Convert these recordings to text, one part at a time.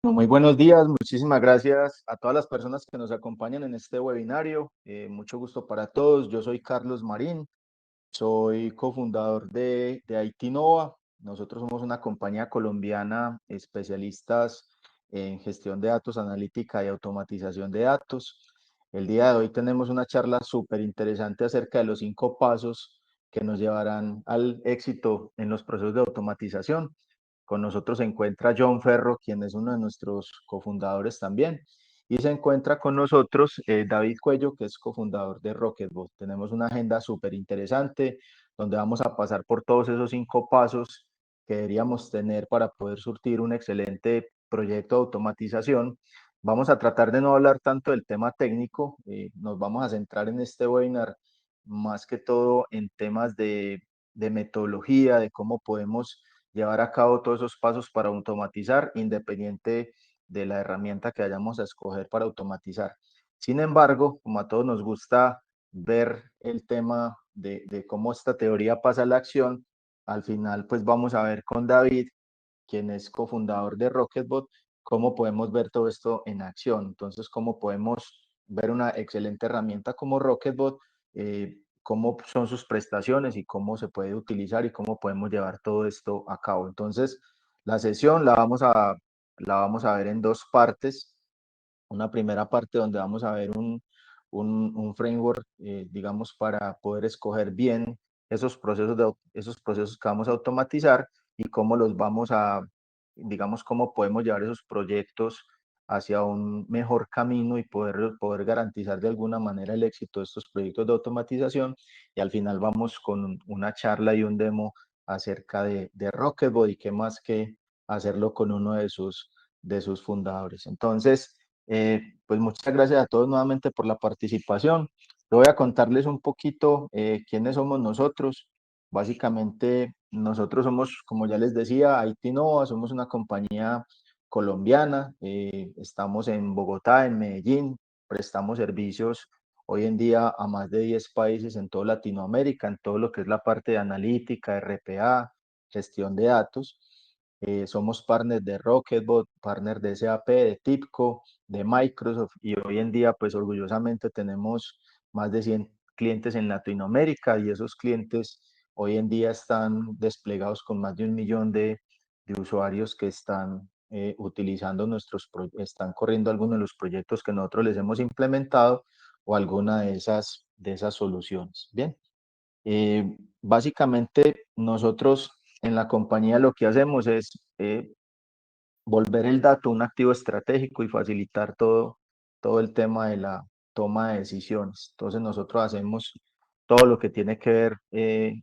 Muy buenos días, muchísimas gracias a todas las personas que nos acompañan en este webinario. Mucho gusto para todos. Yo soy Carlos Marín, soy cofundador de IT Nova. Nosotros somos una compañía colombiana especialistas en gestión de datos, analítica y automatización de datos. El día de hoy tenemos una charla súper interesante acerca de los 5 pasos que nos llevarán al éxito en los procesos de automatización. Con nosotros se encuentra John Ferro, quien es uno de nuestros cofundadores también. Y se encuentra con nosotros David Cuello, que es cofundador de Rocketbot. Tenemos una agenda súper interesante donde vamos a pasar por todos esos 5 pasos que deberíamos tener para poder surtir un excelente proyecto de automatización. Vamos a tratar de no hablar tanto del tema técnico, nos vamos a centrar en este webinar más que todo en temas de metodología, de cómo podemos llevar a cabo todos esos pasos para automatizar, independiente de la herramienta que vayamos a escoger para automatizar. Sin embargo, como a todos nos gusta ver el tema de cómo esta teoría pasa a la acción, al final pues vamos a ver con David, quien es cofundador de Rocketbot, cómo podemos ver todo esto en acción. Entonces, cómo podemos ver una excelente herramienta como Rocketbot, cómo son sus prestaciones y cómo se puede utilizar y cómo podemos llevar todo esto a cabo. Entonces, la sesión la vamos a ver en 2 partes. Una primera parte donde vamos a ver un framework, digamos, para poder escoger bien esos procesos que vamos a automatizar y cómo los vamos a, digamos, cómo podemos llevar esos proyectos hacia un mejor camino y poder garantizar de alguna manera el éxito de estos proyectos de automatización. Y al final vamos con una charla y un demo acerca de Rocketbot y qué más que hacerlo con uno de sus fundadores. Entonces, pues muchas gracias a todos nuevamente por la participación. Yo voy a contarles un poquito quiénes somos nosotros. Básicamente, nosotros somos, como ya les decía, IT Nova, somos una compañía colombiana. Estamos en Bogotá, en Medellín, prestamos servicios hoy en día a más de 10 países en toda Latinoamérica, en todo lo que es la parte de analítica, RPA, gestión de datos. Somos partners de Rocketbot, partners de SAP, de TIPCO, de Microsoft, y hoy en día pues orgullosamente tenemos más de 100 clientes en Latinoamérica, y esos clientes hoy en día están desplegados con más de 1 millón de usuarios que están utilizando están corriendo algunos de los proyectos que nosotros les hemos implementado o alguna de esas soluciones. Bien. Básicamente nosotros en la compañía lo que hacemos es volver el dato un activo estratégico y facilitar todo el tema de la toma de decisiones. Entonces nosotros hacemos todo lo que tiene que ver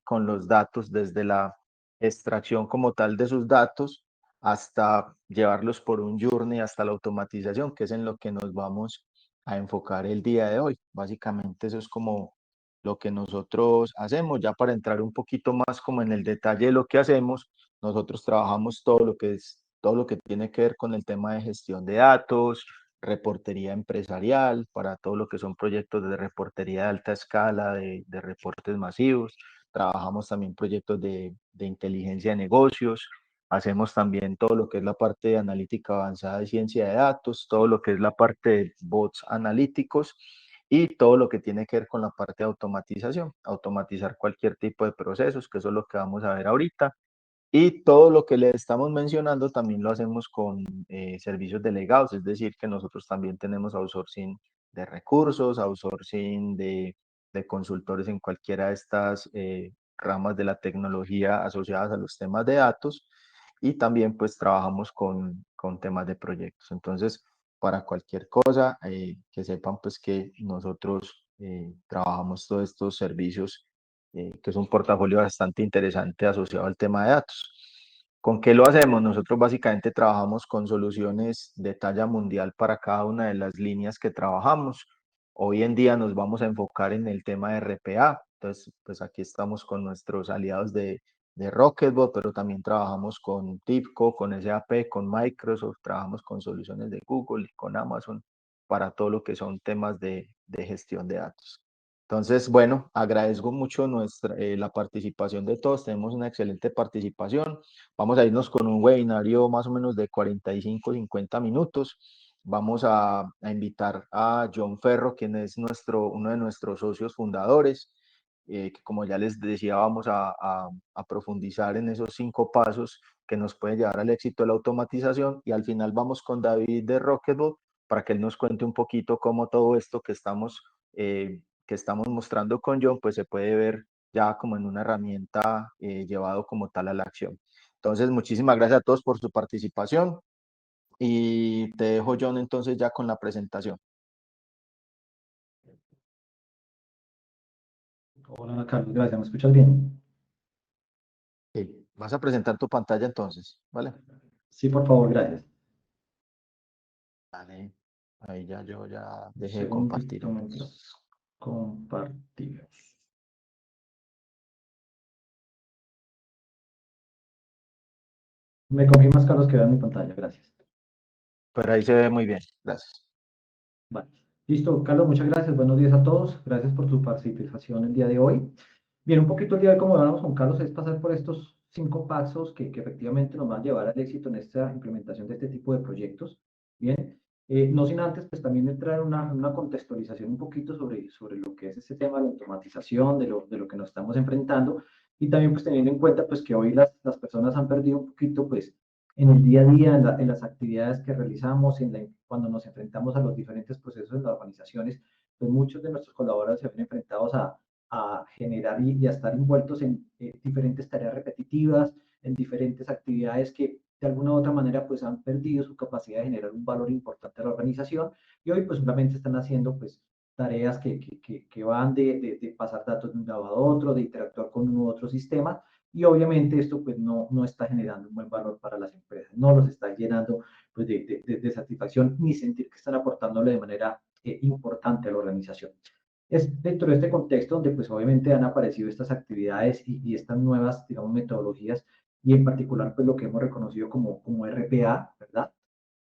con los datos, desde la extracción como tal de sus datos hasta llevarlos por un journey hasta la automatización, que es en lo que nos vamos a enfocar el día de hoy. Básicamente eso es como lo que nosotros hacemos. Ya para entrar un poquito más como en el detalle de lo que hacemos, nosotros trabajamos todo lo que tiene que ver con el tema de gestión de datos, reportería empresarial, para todo lo que son proyectos de reportería de alta escala, de reportes masivos. Trabajamos también proyectos de inteligencia de negocios. Hacemos también todo lo que es la parte de analítica avanzada de ciencia de datos, todo lo que es la parte de bots analíticos y todo lo que tiene que ver con la parte de automatización, automatizar cualquier tipo de procesos, que eso es lo que vamos a ver ahorita. Y todo lo que le estamos mencionando también lo hacemos con servicios delegados, es decir, que nosotros también tenemos outsourcing de recursos, outsourcing de consultores en cualquiera de estas ramas de la tecnología asociadas a los temas de datos, y también pues trabajamos con temas de proyectos. Entonces, para cualquier cosa, que sepan pues que nosotros trabajamos todos estos servicios, que es un portafolio bastante interesante asociado al tema de datos. ¿Con qué lo hacemos? Nosotros básicamente trabajamos con soluciones de talla mundial para cada una de las líneas que trabajamos. Hoy en día nos vamos a enfocar en el tema de RPA. Entonces, pues aquí estamos con nuestros aliados de Rocketbot, pero también trabajamos con TIBCO, con SAP, con Microsoft, trabajamos con soluciones de Google y con Amazon para todo lo que son temas de gestión de datos. Entonces, bueno, agradezco mucho la participación de todos. Tenemos una excelente participación. Vamos a irnos con un webinario más o menos de 45, 50 minutos. Vamos a invitar a John Ferro, quien es uno de nuestros socios fundadores, que como ya les decía, vamos a profundizar en esos 5 pasos que nos pueden llevar al éxito de la automatización. Y al final vamos con David de Rocketbook para que él nos cuente un poquito cómo todo esto que estamos mostrando con John, pues se puede ver ya como en una herramienta llevado como tal a la acción. Entonces, muchísimas gracias a todos por su participación y te dejo, John, entonces ya con la presentación. Hola, Carlos, gracias. ¿Me escuchas bien? Sí. Vas a presentar tu pantalla entonces, ¿vale? Sí, por favor, gracias. Vale. Ahí ya yo ya Un dejé de compartir segundito entonces. mientras compartimos. ¿Me confirmas, Carlos, que vean mi pantalla? Gracias. Pero ahí se ve muy bien, gracias. Vale. Listo, Carlos, muchas gracias. Buenos días a todos. Gracias por tu participación el día de hoy. Bien, un poquito el día de hoy, como hablamos con Carlos, es pasar por estos 5 pasos que efectivamente nos van a llevar al éxito en esta implementación de este tipo de proyectos. Bien, no sin antes, pues también entrar en una contextualización un poquito sobre lo que es este tema de la automatización, de lo que nos estamos enfrentando, y también pues teniendo en cuenta pues que hoy las personas han perdido un poquito pues en el día a día, en las actividades que realizamos, cuando nos enfrentamos a los diferentes procesos en las organizaciones, pues muchos de nuestros colaboradores se ven enfrentados a generar y a estar envueltos en diferentes tareas repetitivas, en diferentes actividades que de alguna u otra manera pues han perdido su capacidad de generar un valor importante a la organización y hoy pues solamente están haciendo pues tareas que van de pasar datos de un lado a otro, de interactuar con un u otro sistema y obviamente esto pues no está generando un buen valor para las empresas, no los está llenando pues de satisfacción ni sentir que están aportándole de manera importante a la organización. Es dentro de este contexto donde pues obviamente han aparecido estas actividades y estas nuevas, digamos, metodologías y en particular pues lo que hemos reconocido como RPA, ¿verdad?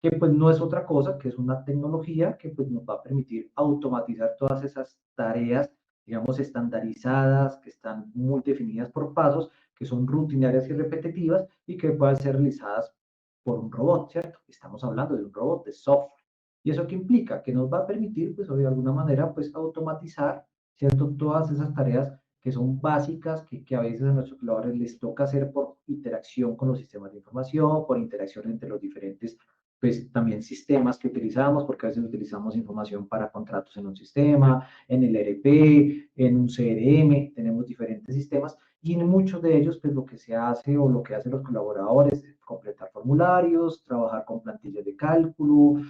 Que pues no es otra cosa que es una tecnología que pues nos va a permitir automatizar todas esas tareas, digamos, estandarizadas, que están muy definidas por pasos, que son rutinarias y repetitivas y que puedan ser realizadas por un robot, ¿cierto? Estamos hablando de un robot, de software. ¿Y eso qué implica? Que nos va a permitir, pues, de alguna manera, pues, automatizar, ¿cierto? Todas esas tareas que son básicas, que a veces a nuestros colaboradores les toca hacer por interacción con los sistemas de información, por interacción entre los diferentes pues también sistemas que utilizamos, porque a veces utilizamos información para contratos en un sistema, en el ERP, en un CRM, tenemos diferentes sistemas y en muchos de ellos pues lo que se hace o lo que hacen los colaboradores es completar formularios, trabajar con plantillas de cálculo,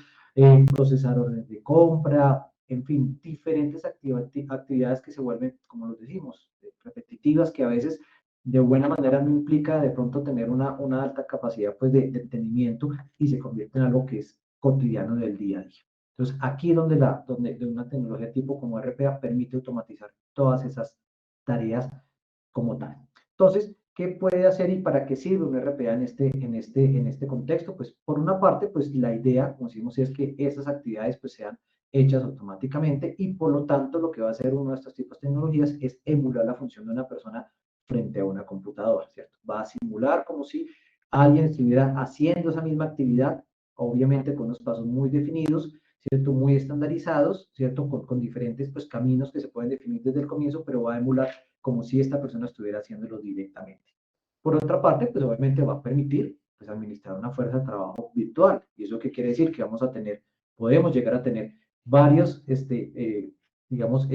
procesar órdenes de compra, en fin, diferentes actividades que se vuelven, como lo decimos, repetitivas, que a veces de buena manera no implica de pronto tener una alta capacidad pues, de entendimiento y se convierte en algo que es cotidiano del día a día. Entonces, aquí es donde una tecnología tipo como RPA permite automatizar todas esas tareas como tal. Entonces, ¿qué puede hacer y para qué sirve un RPA en este contexto? Pues, por una parte, pues la idea, como decimos, es que esas actividades pues sean hechas automáticamente y por lo tanto lo que va a hacer uno de estos tipos de tecnologías es emular la función de una persona frente a una computadora, ¿cierto? Va a simular como si alguien estuviera haciendo esa misma actividad, obviamente con unos pasos muy definidos, ¿cierto? Muy estandarizados, ¿cierto? Con diferentes pues, caminos que se pueden definir desde el comienzo, pero va a emular como si esta persona estuviera haciéndolo directamente. Por otra parte, pues obviamente va a permitir pues, administrar una fuerza de trabajo virtual. ¿Y eso qué quiere decir? Que vamos a tener, podemos llegar a tener varios, digamos,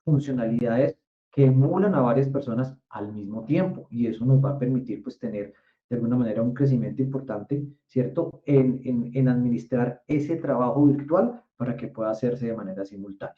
funcionalidades que emulan a varias personas al mismo tiempo. Y eso nos va a permitir pues tener de alguna manera un crecimiento importante, ¿cierto? En administrar ese trabajo virtual para que pueda hacerse de manera simultánea.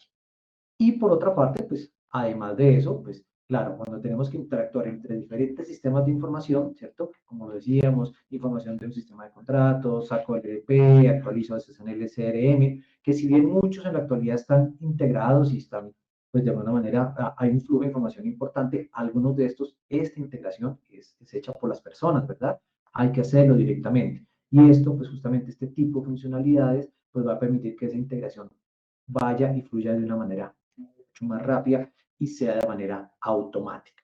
Y por otra parte, pues, además de eso, pues, claro, cuando tenemos que interactuar entre diferentes sistemas de información, ¿cierto? Como lo decíamos, información de un sistema de contratos, saco el EDP, actualizo a veces en el CRM, que si bien muchos en la actualidad están integrados y están, pues, de alguna manera, hay un flujo de información importante, algunos de estos, esta integración es hecha por las personas, ¿verdad? Hay que hacerlo directamente. Y esto, pues, justamente este tipo de funcionalidades, pues, va a permitir que esa integración vaya y fluya de una manera mucho más rápida y sea de manera automática.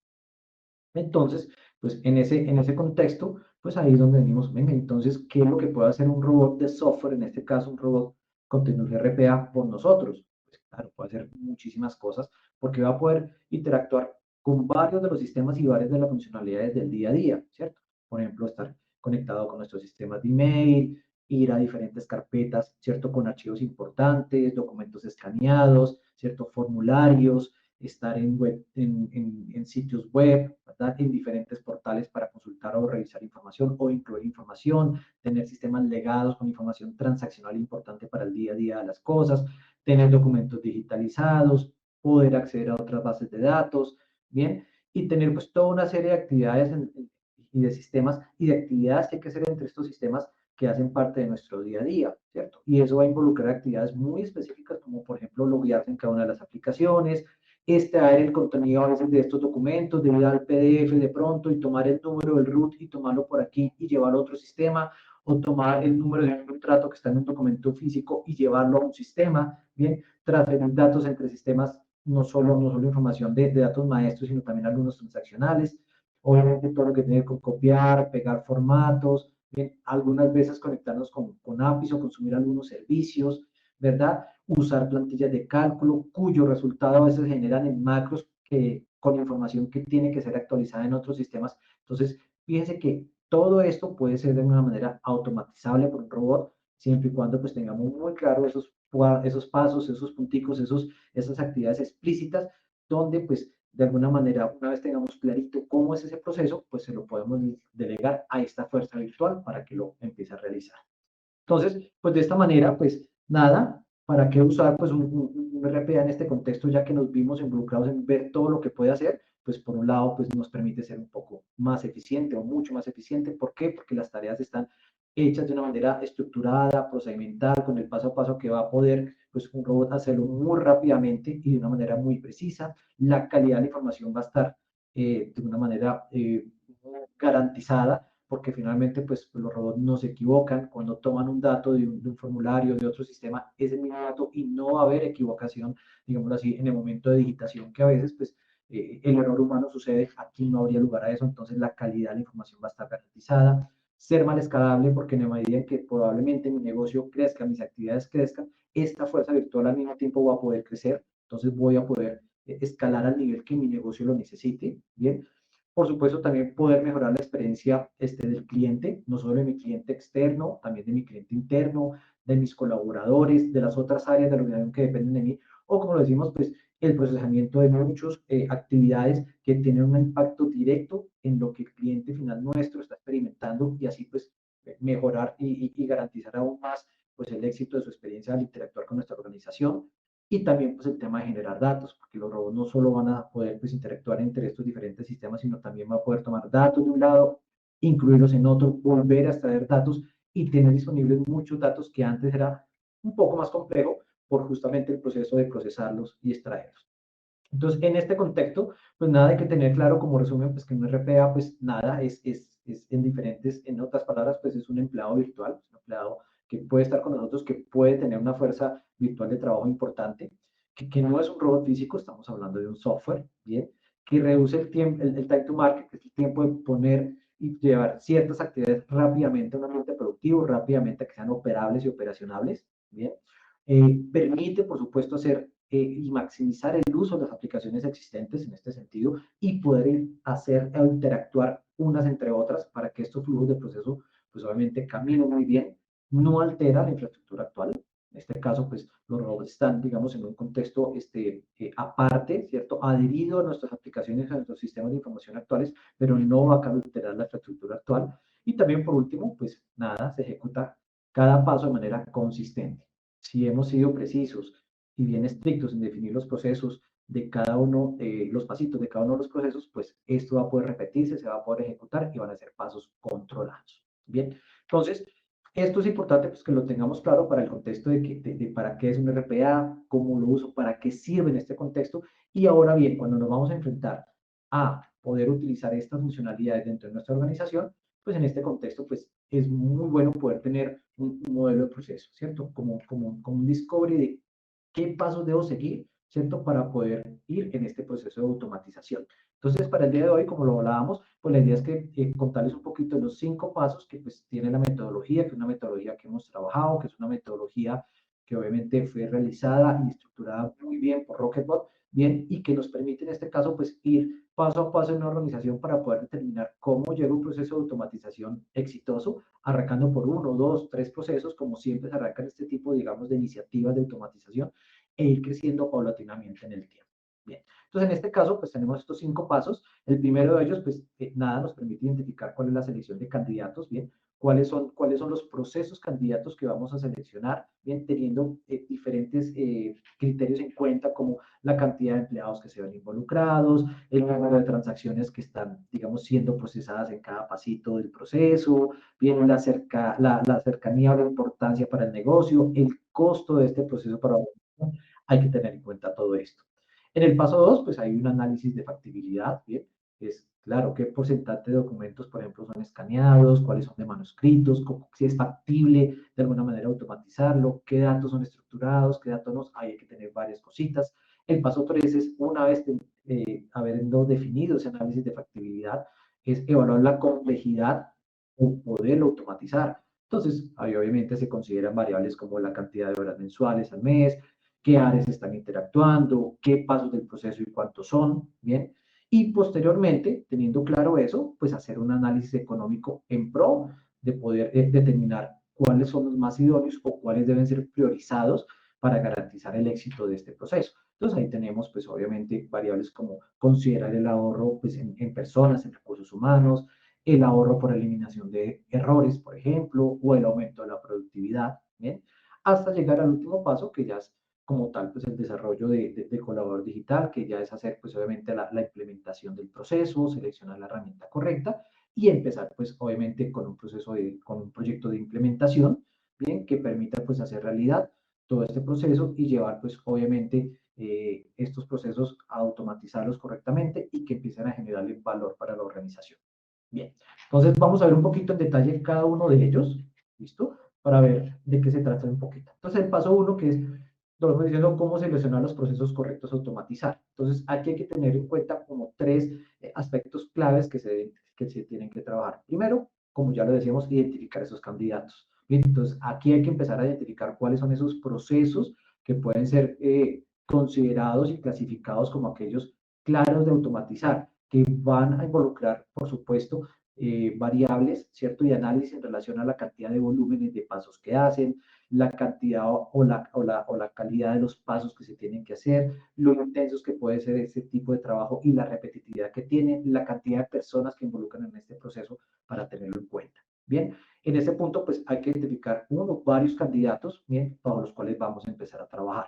Entonces, pues en ese contexto, pues ahí es donde venimos, venga, entonces, ¿qué es lo que puede hacer un robot de software, en este caso un robot con tecnología RPA por nosotros? Pues claro, puede hacer muchísimas cosas porque va a poder interactuar con varios de los sistemas y varias de las funcionalidades del día a día, ¿cierto? Por ejemplo, estar conectado con nuestros sistemas de email, ir a diferentes carpetas, ¿cierto? Con archivos importantes, documentos escaneados, ¿cierto? Formularios, estar en sitios web, ¿verdad? En diferentes portales para consultar o revisar información o incluir información, tener sistemas legados con información transaccional importante para el día a día de las cosas, tener documentos digitalizados, poder acceder a otras bases de datos, ¿bien? Y tener pues toda una serie de actividades y de sistemas y de actividades que hay que hacer entre estos sistemas que hacen parte de nuestro día a día, ¿cierto? Y eso va a involucrar actividades muy específicas como por ejemplo loguearse en cada una de las aplicaciones, extraer el contenido a veces de estos documentos, de ir al PDF de pronto y tomar el número del root y tomarlo por aquí y llevarlo a otro sistema, o tomar el número de un contrato que está en un documento físico y llevarlo a un sistema, bien, transferir datos entre sistemas, no solo información de datos maestros, sino también algunos transaccionales, obviamente todo lo que tiene que copiar, pegar formatos, bien, algunas veces conectarnos con APIs o consumir algunos servicios, ¿verdad? Usar plantillas de cálculo cuyo resultado a veces generan en macros con información que tiene que ser actualizada en otros sistemas. Entonces, fíjense que todo esto puede ser de una manera automatizable por un robot, siempre y cuando pues tengamos muy claro esos pasos, esos punticos, esas actividades explícitas, donde pues de alguna manera, una vez tengamos clarito cómo es ese proceso, pues se lo podemos delegar a esta fuerza virtual para que lo empiece a realizar. Entonces, pues de esta manera, pues nada, ¿para qué usar pues un RPA en este contexto ya que nos vimos involucrados en ver todo lo que puede hacer? Pues por un lado, pues nos permite ser un poco más eficiente o mucho más eficiente. ¿Por qué? Porque las tareas están hechas de una manera estructurada, procedimental, con el paso a paso que va a poder pues un robot hacerlo muy rápidamente y de una manera muy precisa. La calidad de la información va a estar de una manera garantizada porque finalmente pues los robots no se equivocan, cuando toman un dato de un formulario, de otro sistema, es el mismo dato y no va a haber equivocación, digámoslo así, en el momento de digitación, que a veces pues el error humano sucede, aquí no habría lugar a eso, entonces la calidad de la información va a estar garantizada, ser más escalable, porque en la medida en que probablemente mi negocio crezca, mis actividades crezcan, esta fuerza virtual al mismo tiempo va a poder crecer, entonces voy a poder escalar al nivel que mi negocio lo necesite, ¿bien? Por supuesto, también poder mejorar la experiencia del cliente, no solo de mi cliente externo, también de mi cliente interno, de mis colaboradores, de las otras áreas de la organización que dependen de mí, o como lo decimos, pues el procesamiento de muchas actividades que tienen un impacto directo en lo que el cliente final nuestro está experimentando y así pues mejorar y garantizar aún más pues el éxito de su experiencia al interactuar con nuestra organización. Y también pues el tema de generar datos, porque los robots no solo van a poder pues interactuar entre estos diferentes sistemas, sino también va a poder tomar datos de un lado, incluirlos en otro, volver a extraer datos y tener disponibles muchos datos que antes era un poco más complejo por justamente el proceso de procesarlos y extraerlos. Entonces, en este contexto, pues nada, hay que tener claro como resumen, pues que un RPA, pues nada, es en diferentes, en otras palabras, pues es un empleado virtual, un empleado que puede estar con nosotros, que puede tener una fuerza virtual de trabajo importante, que no es un robot físico, estamos hablando de un software, ¿bien? Que reduce el tiempo, el time to market, que es el tiempo de poner y llevar ciertas actividades rápidamente a un ambiente productivo, rápidamente que sean operables y operacionables, ¿bien? Permite, por supuesto, hacer y maximizar el uso de las aplicaciones existentes en este sentido y poder hacer o interactuar unas entre otras para que estos flujos de proceso, pues obviamente caminen muy bien, no altera la infraestructura actual. En este caso, pues los robots están, digamos, en un contexto aparte, ¿cierto? Adherido a nuestras aplicaciones, a nuestros sistemas de información actuales, pero no va a alterar la infraestructura actual. Y también, por último, pues nada, se ejecuta cada paso de manera consistente. Si hemos sido precisos y bien estrictos en definir los procesos de cada uno, los pasitos de cada uno de los procesos, pues esto va a poder repetirse, se va a poder ejecutar y van a ser pasos controlados. Bien, entonces, esto es importante pues, que lo tengamos claro para el contexto de para qué es un RPA, cómo lo uso, para qué sirve en este contexto. Y ahora bien, cuando nos vamos a enfrentar a poder utilizar estas funcionalidades dentro de nuestra organización, pues en este contexto, pues es muy bueno poder tener un modelo de proceso, ¿cierto? Como un discovery de qué pasos debo seguir ¿cierto? Para poder ir en este proceso de automatización. Entonces, para el día de hoy, como lo hablábamos, pues la idea es que contarles un poquito de los 5 pasos que pues tiene la metodología, que es una metodología que hemos trabajado, que es una metodología que obviamente fue realizada y estructurada muy bien por Rocketbot, bien, y que nos permite en este caso pues ir paso a paso en una organización para poder determinar cómo llega un proceso de automatización exitoso, arrancando por 1, 2, 3 procesos, como siempre se arrancan este tipo, digamos, de iniciativas de automatización, e ir creciendo paulatinamente en el tiempo. Bien, entonces en este caso, pues tenemos estos 5 pasos. El primero de ellos, pues nada, nos permite identificar cuál es la selección de candidatos, bien, cuáles son los procesos candidatos que vamos a seleccionar, bien, teniendo diferentes criterios en cuenta, como la cantidad de empleados que se ven involucrados, el número de transacciones que están, digamos, siendo procesadas en cada pasito del proceso, bien, la cercanía o la importancia para el negocio, el costo de este proceso para la organización. Hay que tener en cuenta todo esto. En el paso 2, pues hay un análisis de factibilidad, bien, es claro qué porcentaje de documentos, por ejemplo, son escaneados, cuáles son de manuscritos, si es factible de alguna manera automatizarlo, qué datos son estructurados, qué datos no, hay que tener varias cositas. El paso 3 es, una vez habiendo definido ese análisis de factibilidad, es evaluar la complejidad o poderlo automatizar. Entonces, ahí obviamente se consideran variables como la cantidad de horas mensuales al mes, qué áreas están interactuando, qué pasos del proceso y cuántos son, ¿bien? Y posteriormente, teniendo claro eso, pues hacer un análisis económico en pro de poder determinar cuáles son los más idóneos o cuáles deben ser priorizados para garantizar el éxito de este proceso. Entonces ahí tenemos pues obviamente variables como considerar el ahorro pues en personas, en recursos humanos, el ahorro por eliminación de errores, por ejemplo, o el aumento de la productividad, ¿bien? Hasta llegar al último paso que ya es como tal pues el desarrollo de colaborador digital, que ya es hacer pues obviamente la implementación del proceso, seleccionar la herramienta correcta y empezar pues obviamente con un proceso con un proyecto de implementación, bien, que permita pues hacer realidad todo este proceso y llevar pues obviamente estos procesos a automatizarlos correctamente y que empiecen a generarle valor para la organización. Bien, entonces vamos a ver un poquito en detalle cada uno de ellos, ¿listo? Para ver de qué se trata un poquito. Entonces el paso 1, que es, lo vamos diciendo, cómo seleccionar los procesos correctos a automatizar. Entonces aquí hay que tener en cuenta como 3 aspectos claves que se tienen que trabajar. Primero, como ya lo decíamos, identificar esos candidatos. Bien, entonces aquí hay que empezar a identificar cuáles son esos procesos que pueden ser considerados y clasificados como aquellos claros de automatizar, que van a involucrar, por supuesto, variables, ¿cierto? Y análisis en relación a la cantidad de volúmenes de pasos que hacen, la cantidad o la calidad de los pasos que se tienen que hacer, lo intensos que puede ser este tipo de trabajo y la repetitividad que tiene, la cantidad de personas que involucran en este proceso para tenerlo en cuenta. Bien, en este punto pues hay que identificar varios candidatos, bien, para los cuales vamos a empezar a trabajar.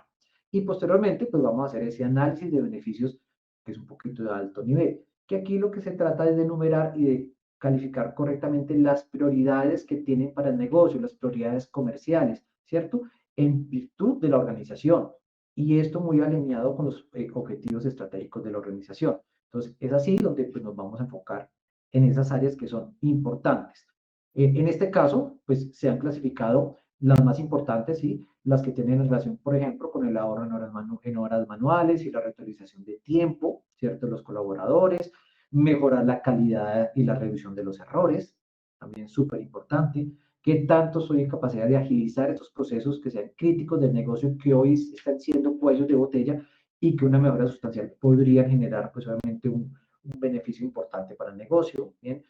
Y posteriormente pues vamos a hacer ese análisis de beneficios que es un poquito de alto nivel, que aquí lo que se trata es de enumerar y de calificar correctamente las prioridades que tienen para el negocio, las prioridades comerciales, ¿cierto? En virtud de la organización. Y esto muy alineado con los objetivos estratégicos de la organización. Entonces, es así donde pues, nos vamos a enfocar en esas áreas que son importantes. En este caso, pues se han clasificado las más importantes, ¿sí? Las que tienen relación, por ejemplo, con el ahorro en horas manuales y la reutilización de tiempo, ¿cierto? Los colaboradores, mejorar la calidad y la reducción de los errores, también súper importante. ¿Qué tanto soy en capacidad de agilizar estos procesos que sean críticos del negocio que hoy están siendo cuellos de botella y que una mejora sustancial podría generar, pues obviamente, un beneficio importante para el negocio? Bien,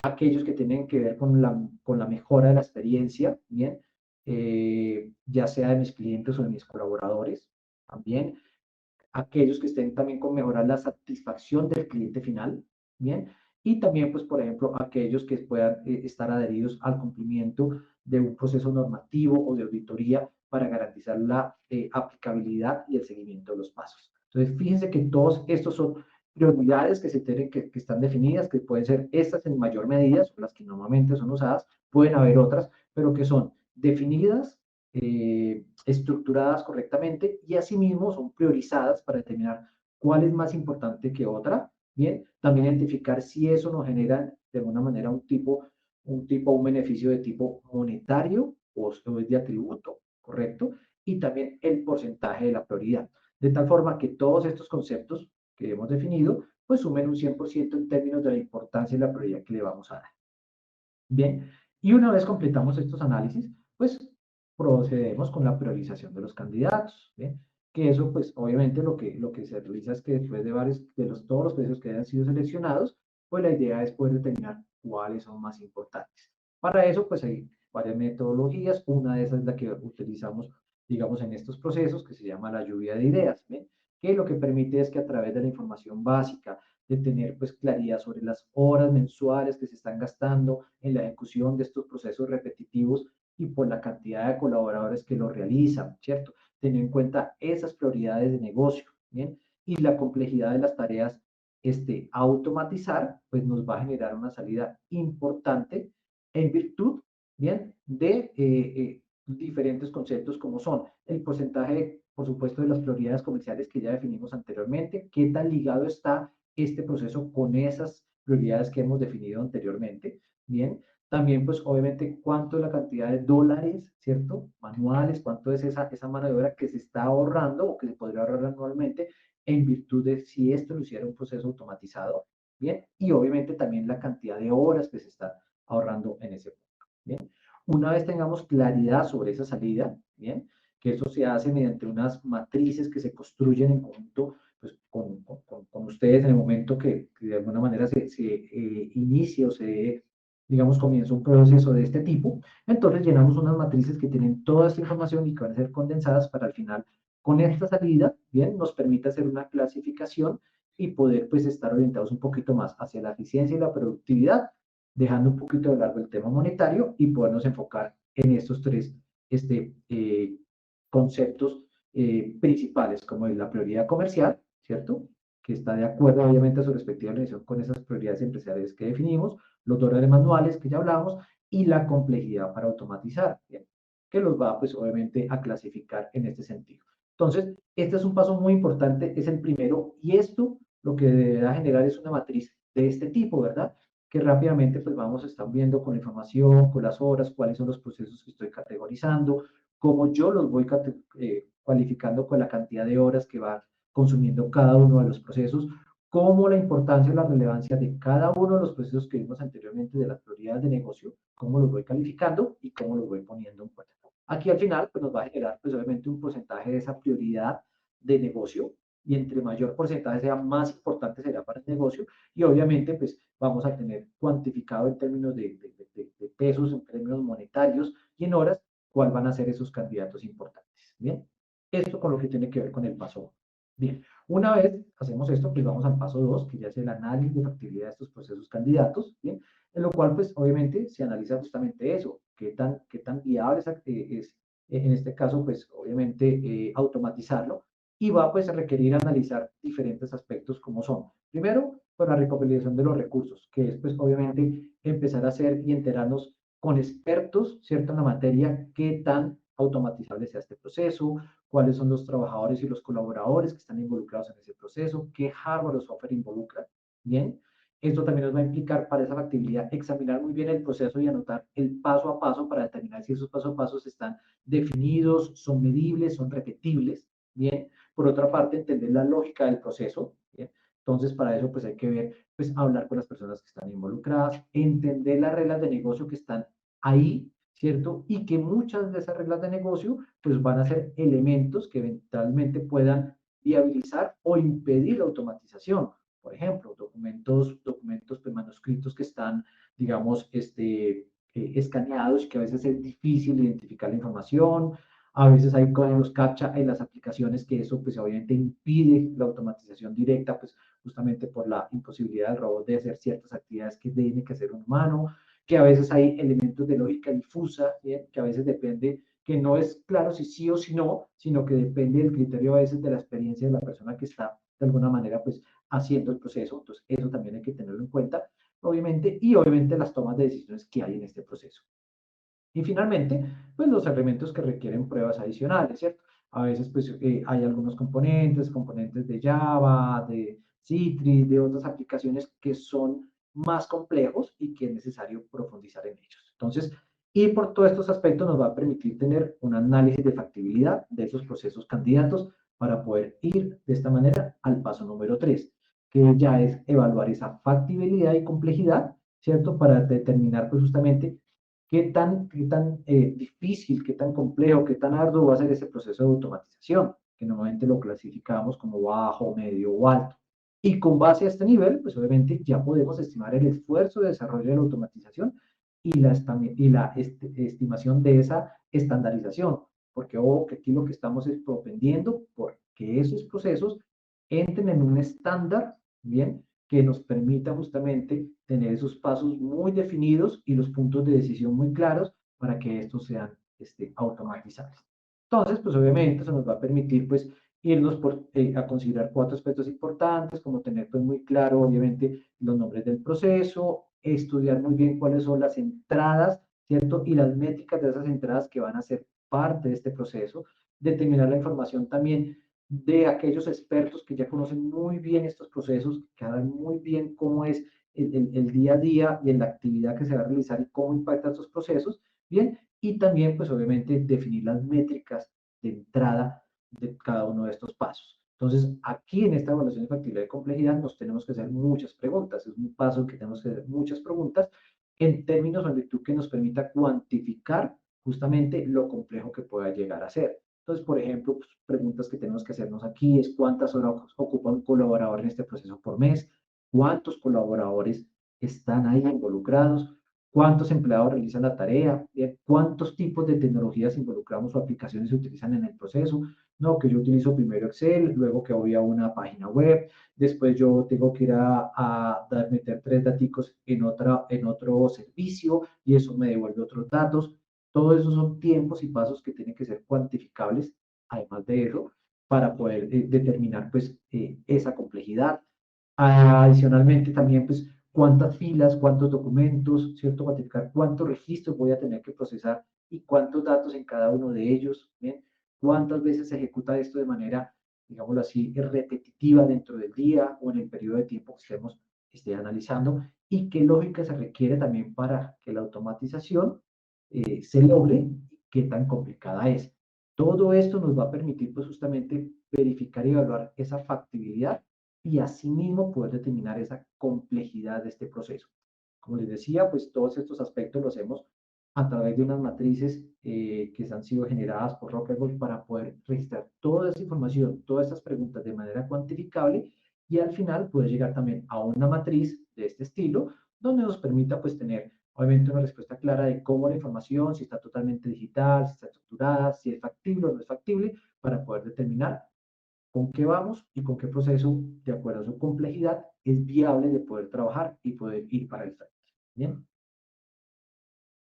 aquellos que tienen que ver con la mejora de la experiencia, bien, ya sea de mis clientes o de mis colaboradores, también aquellos que estén también con mejorar la satisfacción del cliente final, bien, y también, pues, por ejemplo, aquellos que puedan estar adheridos al cumplimiento de un proceso normativo o de auditoría para garantizar la aplicabilidad y el seguimiento de los pasos. Entonces, fíjense que todos estos son prioridades que se tienen que están definidas, que pueden ser estas en mayor medida, son las que normalmente son usadas, pueden haber otras, pero que son definidas, estructuradas correctamente y asimismo son priorizadas para determinar cuál es más importante que otra. Bien, también identificar si eso nos genera de alguna manera un beneficio de tipo monetario o es de atributo, ¿correcto? Y también el porcentaje de la prioridad. de tal forma que todos estos conceptos que hemos definido, pues sumen un 100% en términos de la importancia y la prioridad que le vamos a dar. Bien, y una vez completamos estos análisis, pues procedemos con la priorización de los candidatos, ¿bien? Que eso, pues obviamente lo que se realiza es que después de todos los procesos que hayan sido seleccionados, pues la idea es poder determinar cuáles son más importantes. Para eso, pues hay varias metodologías, una de esas es la que utilizamos, digamos, en estos procesos, que se llama la lluvia de ideas, ¿bien? Que lo que permite es que a través de la información básica, de tener pues claridad sobre las horas mensuales que se están gastando en la ejecución de estos procesos repetitivos y por la cantidad de colaboradores que lo realizan, ¿cierto? Teniendo en cuenta esas prioridades de negocio, ¿bien? Y la complejidad de las tareas automatizar, pues nos va a generar una salida importante en virtud, ¿bien? De diferentes conceptos como son el porcentaje, por supuesto, de las prioridades comerciales que ya definimos anteriormente, qué tan ligado está este proceso con esas prioridades que hemos definido anteriormente, ¿bien? También, pues, obviamente, cuánto es la cantidad de dólares, ¿cierto? Manuales, cuánto es esa mano de obra que se está ahorrando o que se podría ahorrar anualmente en virtud de si esto lo hiciera un proceso automatizado, ¿bien? Y obviamente también la cantidad de horas que se está ahorrando en ese punto, ¿bien? Una vez tengamos claridad sobre esa salida, ¿bien? Que eso se hace mediante unas matrices que se construyen en conjunto pues, con ustedes en el momento que de alguna manera se inicia o se, digamos, comienza un proceso de este tipo. Entonces llenamos unas matrices que tienen toda esta información y que van a ser condensadas para al final, con esta salida, bien, nos permite hacer una clasificación y poder pues estar orientados un poquito más hacia la eficiencia y la productividad, dejando un poquito de largo el tema monetario y podernos enfocar en estos tres conceptos principales, como es la prioridad comercial, ¿cierto? Que está de acuerdo, obviamente, a su respectiva organización con esas prioridades empresariales que definimos, los dólares manuales que ya hablamos y la complejidad para automatizar, ¿bien? Que los va, pues, obviamente, a clasificar en este sentido. Entonces, este es un paso muy importante, es el primero, y esto lo que deberá generar es una matriz de este tipo, ¿verdad? Que rápidamente pues vamos a estar viendo con la información, con las horas, cuáles son los procesos que estoy categorizando, cómo yo los voy cualificando con la cantidad de horas que va consumiendo cada uno de los procesos, cómo la importancia y la relevancia de cada uno de los procesos que vimos anteriormente de las prioridades de negocio, cómo los voy calificando y cómo los voy poniendo en cuenta. Aquí al final pues nos va a generar pues obviamente un porcentaje de esa prioridad de negocio y entre mayor porcentaje sea más importante será para el negocio y obviamente pues vamos a tener cuantificado en términos de pesos, en términos monetarios y en horas cuál van a ser esos candidatos importantes. Bien, esto con lo que tiene que ver con el paso 1. Bien, una vez hacemos esto, pues vamos al paso 2, que ya es el análisis de factibilidad de estos procesos candidatos, bien, en lo cual pues obviamente se analiza justamente eso, qué tan viable es en este caso pues obviamente automatizarlo y va pues a requerir analizar diferentes aspectos como son, primero, pues la recopilación de los recursos, que es pues obviamente empezar a hacer y enterarnos con expertos, ¿cierto?, en la materia, qué tan automatizable sea este proceso, cuáles son los trabajadores y los colaboradores que están involucrados en ese proceso, qué hardware o software involucra, ¿bien? Esto también nos va a implicar para esa factibilidad examinar muy bien el proceso y anotar el paso a paso para determinar si esos pasos a pasos están definidos, son medibles, son repetibles, ¿bien? Por otra parte, entender la lógica del proceso, ¿bien? Entonces, para eso, pues hay que ver, pues hablar con las personas que están involucradas, entender las reglas de negocio que están ahí, ¿cierto? Y que muchas de esas reglas de negocio, pues van a ser elementos que eventualmente puedan viabilizar o impedir la automatización. Por ejemplo, documentos pues, manuscritos que están, digamos, escaneados, que a veces es difícil identificar la información, a veces hay códigos CAPTCHA en las aplicaciones que eso pues obviamente impide la automatización directa, pues justamente por la imposibilidad del robot de hacer ciertas actividades que tiene que hacer un humano, que a veces hay elementos de lógica difusa, ¿bien? Que a veces depende, que no es claro si sí o si no, sino que depende del criterio a veces de la experiencia de la persona que está de alguna manera pues haciendo el proceso, entonces eso también hay que tenerlo en cuenta, obviamente, y obviamente las tomas de decisiones que hay en este proceso. Y finalmente, pues los elementos que requieren pruebas adicionales, ¿cierto? A veces pues hay algunos componentes de Java, de Citrix, de otras aplicaciones que son más complejos y que es necesario profundizar en ellos. Entonces, y por todos estos aspectos nos va a permitir tener un análisis de factibilidad de esos procesos candidatos para poder ir de esta manera al paso número 3, que ya es evaluar esa factibilidad y complejidad, ¿cierto? Para determinar pues justamente qué tan difícil, qué tan complejo, qué tan arduo va a ser ese proceso de automatización, que normalmente lo clasificamos como bajo, medio o alto. Y con base a este nivel, pues obviamente ya podemos estimar el esfuerzo de desarrollo de la automatización y la estimación de esa estandarización, porque ojo, que aquí lo que estamos es propendiendo por que esos procesos entren en un estándar, ¿bien? Que nos permita justamente tener esos pasos muy definidos y los puntos de decisión muy claros para que estos sean automatizables. Entonces, pues obviamente eso nos va a permitir pues a considerar cuatro aspectos importantes, como tener pues muy claro obviamente los nombres del proceso, estudiar muy bien cuáles son las entradas, ¿cierto? Y las métricas de esas entradas que van a ser parte de este proceso, determinar la información también de aquellos expertos que ya conocen muy bien estos procesos, que saben muy bien cómo es el día a día y en la actividad que se va a realizar y cómo impactan estos procesos, bien, y también pues obviamente definir las métricas de entrada de cada uno de estos pasos. Entonces, aquí en esta evaluación de factibilidad y complejidad nos tenemos que hacer muchas preguntas. Es un paso que tenemos que hacer muchas preguntas en términos o en virtud que nos permita cuantificar justamente lo complejo que pueda llegar a ser. Entonces, por ejemplo, pues, preguntas que tenemos que hacernos aquí es cuántas horas ocupa un colaborador en este proceso por mes, cuántos colaboradores están ahí involucrados, cuántos empleados realizan la tarea, cuántos tipos de tecnologías involucramos o aplicaciones se utilizan en el proceso. No, que yo utilizo primero Excel, luego que voy a una página web, después yo tengo que ir a meter tres daticos en otro servicio y eso me devuelve otros datos. Todo eso son tiempos y pasos que tienen que ser cuantificables, además de eso, para poder determinar pues esa complejidad. Adicionalmente también pues cuántas filas, cuántos documentos, ¿cierto? Cuantificar cuántos registros voy a tener que procesar y cuántos datos en cada uno de ellos, ¿bien? Cuántas veces se ejecuta esto de manera, digámoslo así, repetitiva dentro del día o en el periodo de tiempo que esté analizando y qué lógica se requiere también para que la automatización se logre, qué tan complicada es. Todo esto nos va a permitir pues justamente verificar y evaluar esa factibilidad y asimismo poder determinar esa complejidad de este proceso. Como les decía, pues todos estos aspectos los hacemos a través de unas matrices que han sido generadas por Rockwell para poder registrar toda esa información, todas estas preguntas de manera cuantificable y al final poder llegar también a una matriz de este estilo donde nos permita pues tener obviamente una respuesta clara de cómo la información, si está totalmente digital, si está estructurada, si es factible o no es factible, para poder determinar con qué vamos y con qué proceso, de acuerdo a su complejidad, es viable de poder trabajar y poder ir para el frente. Bien,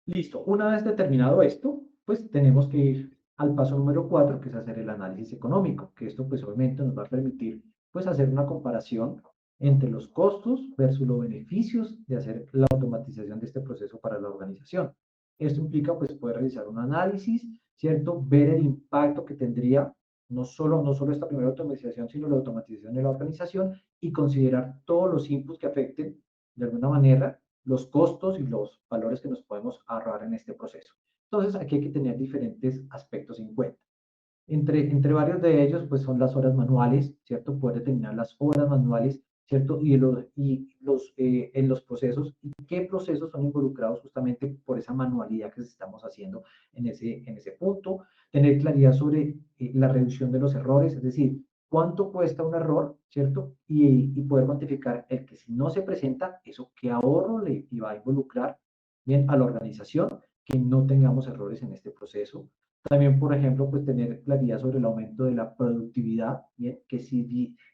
listo. Una vez determinado esto, pues tenemos que ir al paso número 4, que es hacer el análisis económico, que esto pues obviamente nos va a permitir pues hacer una comparación entre los costos versus los beneficios de hacer la automatización de este proceso para la organización. Esto implica pues poder realizar un análisis, ¿cierto? Ver el impacto que tendría no solo esta primera automatización, sino la automatización de la organización y considerar todos los inputs que afecten de alguna manera los costos y los valores que nos podemos ahorrar en este proceso. Entonces, aquí hay que tener diferentes aspectos en cuenta. Entre varios de ellos, pues son las horas manuales, ¿cierto? Poder determinar las horas manuales, ¿cierto? En los procesos, y qué procesos son involucrados justamente por esa manualidad que estamos haciendo en ese punto. Tener claridad sobre la reducción de los errores, es decir, cuánto cuesta un error, ¿cierto? Y poder cuantificar el que si no se presenta, eso qué ahorro le va a involucrar, bien, a la organización, que no tengamos errores en este proceso. También, por ejemplo, pues tener claridad sobre el aumento de la productividad, ¿bien? Que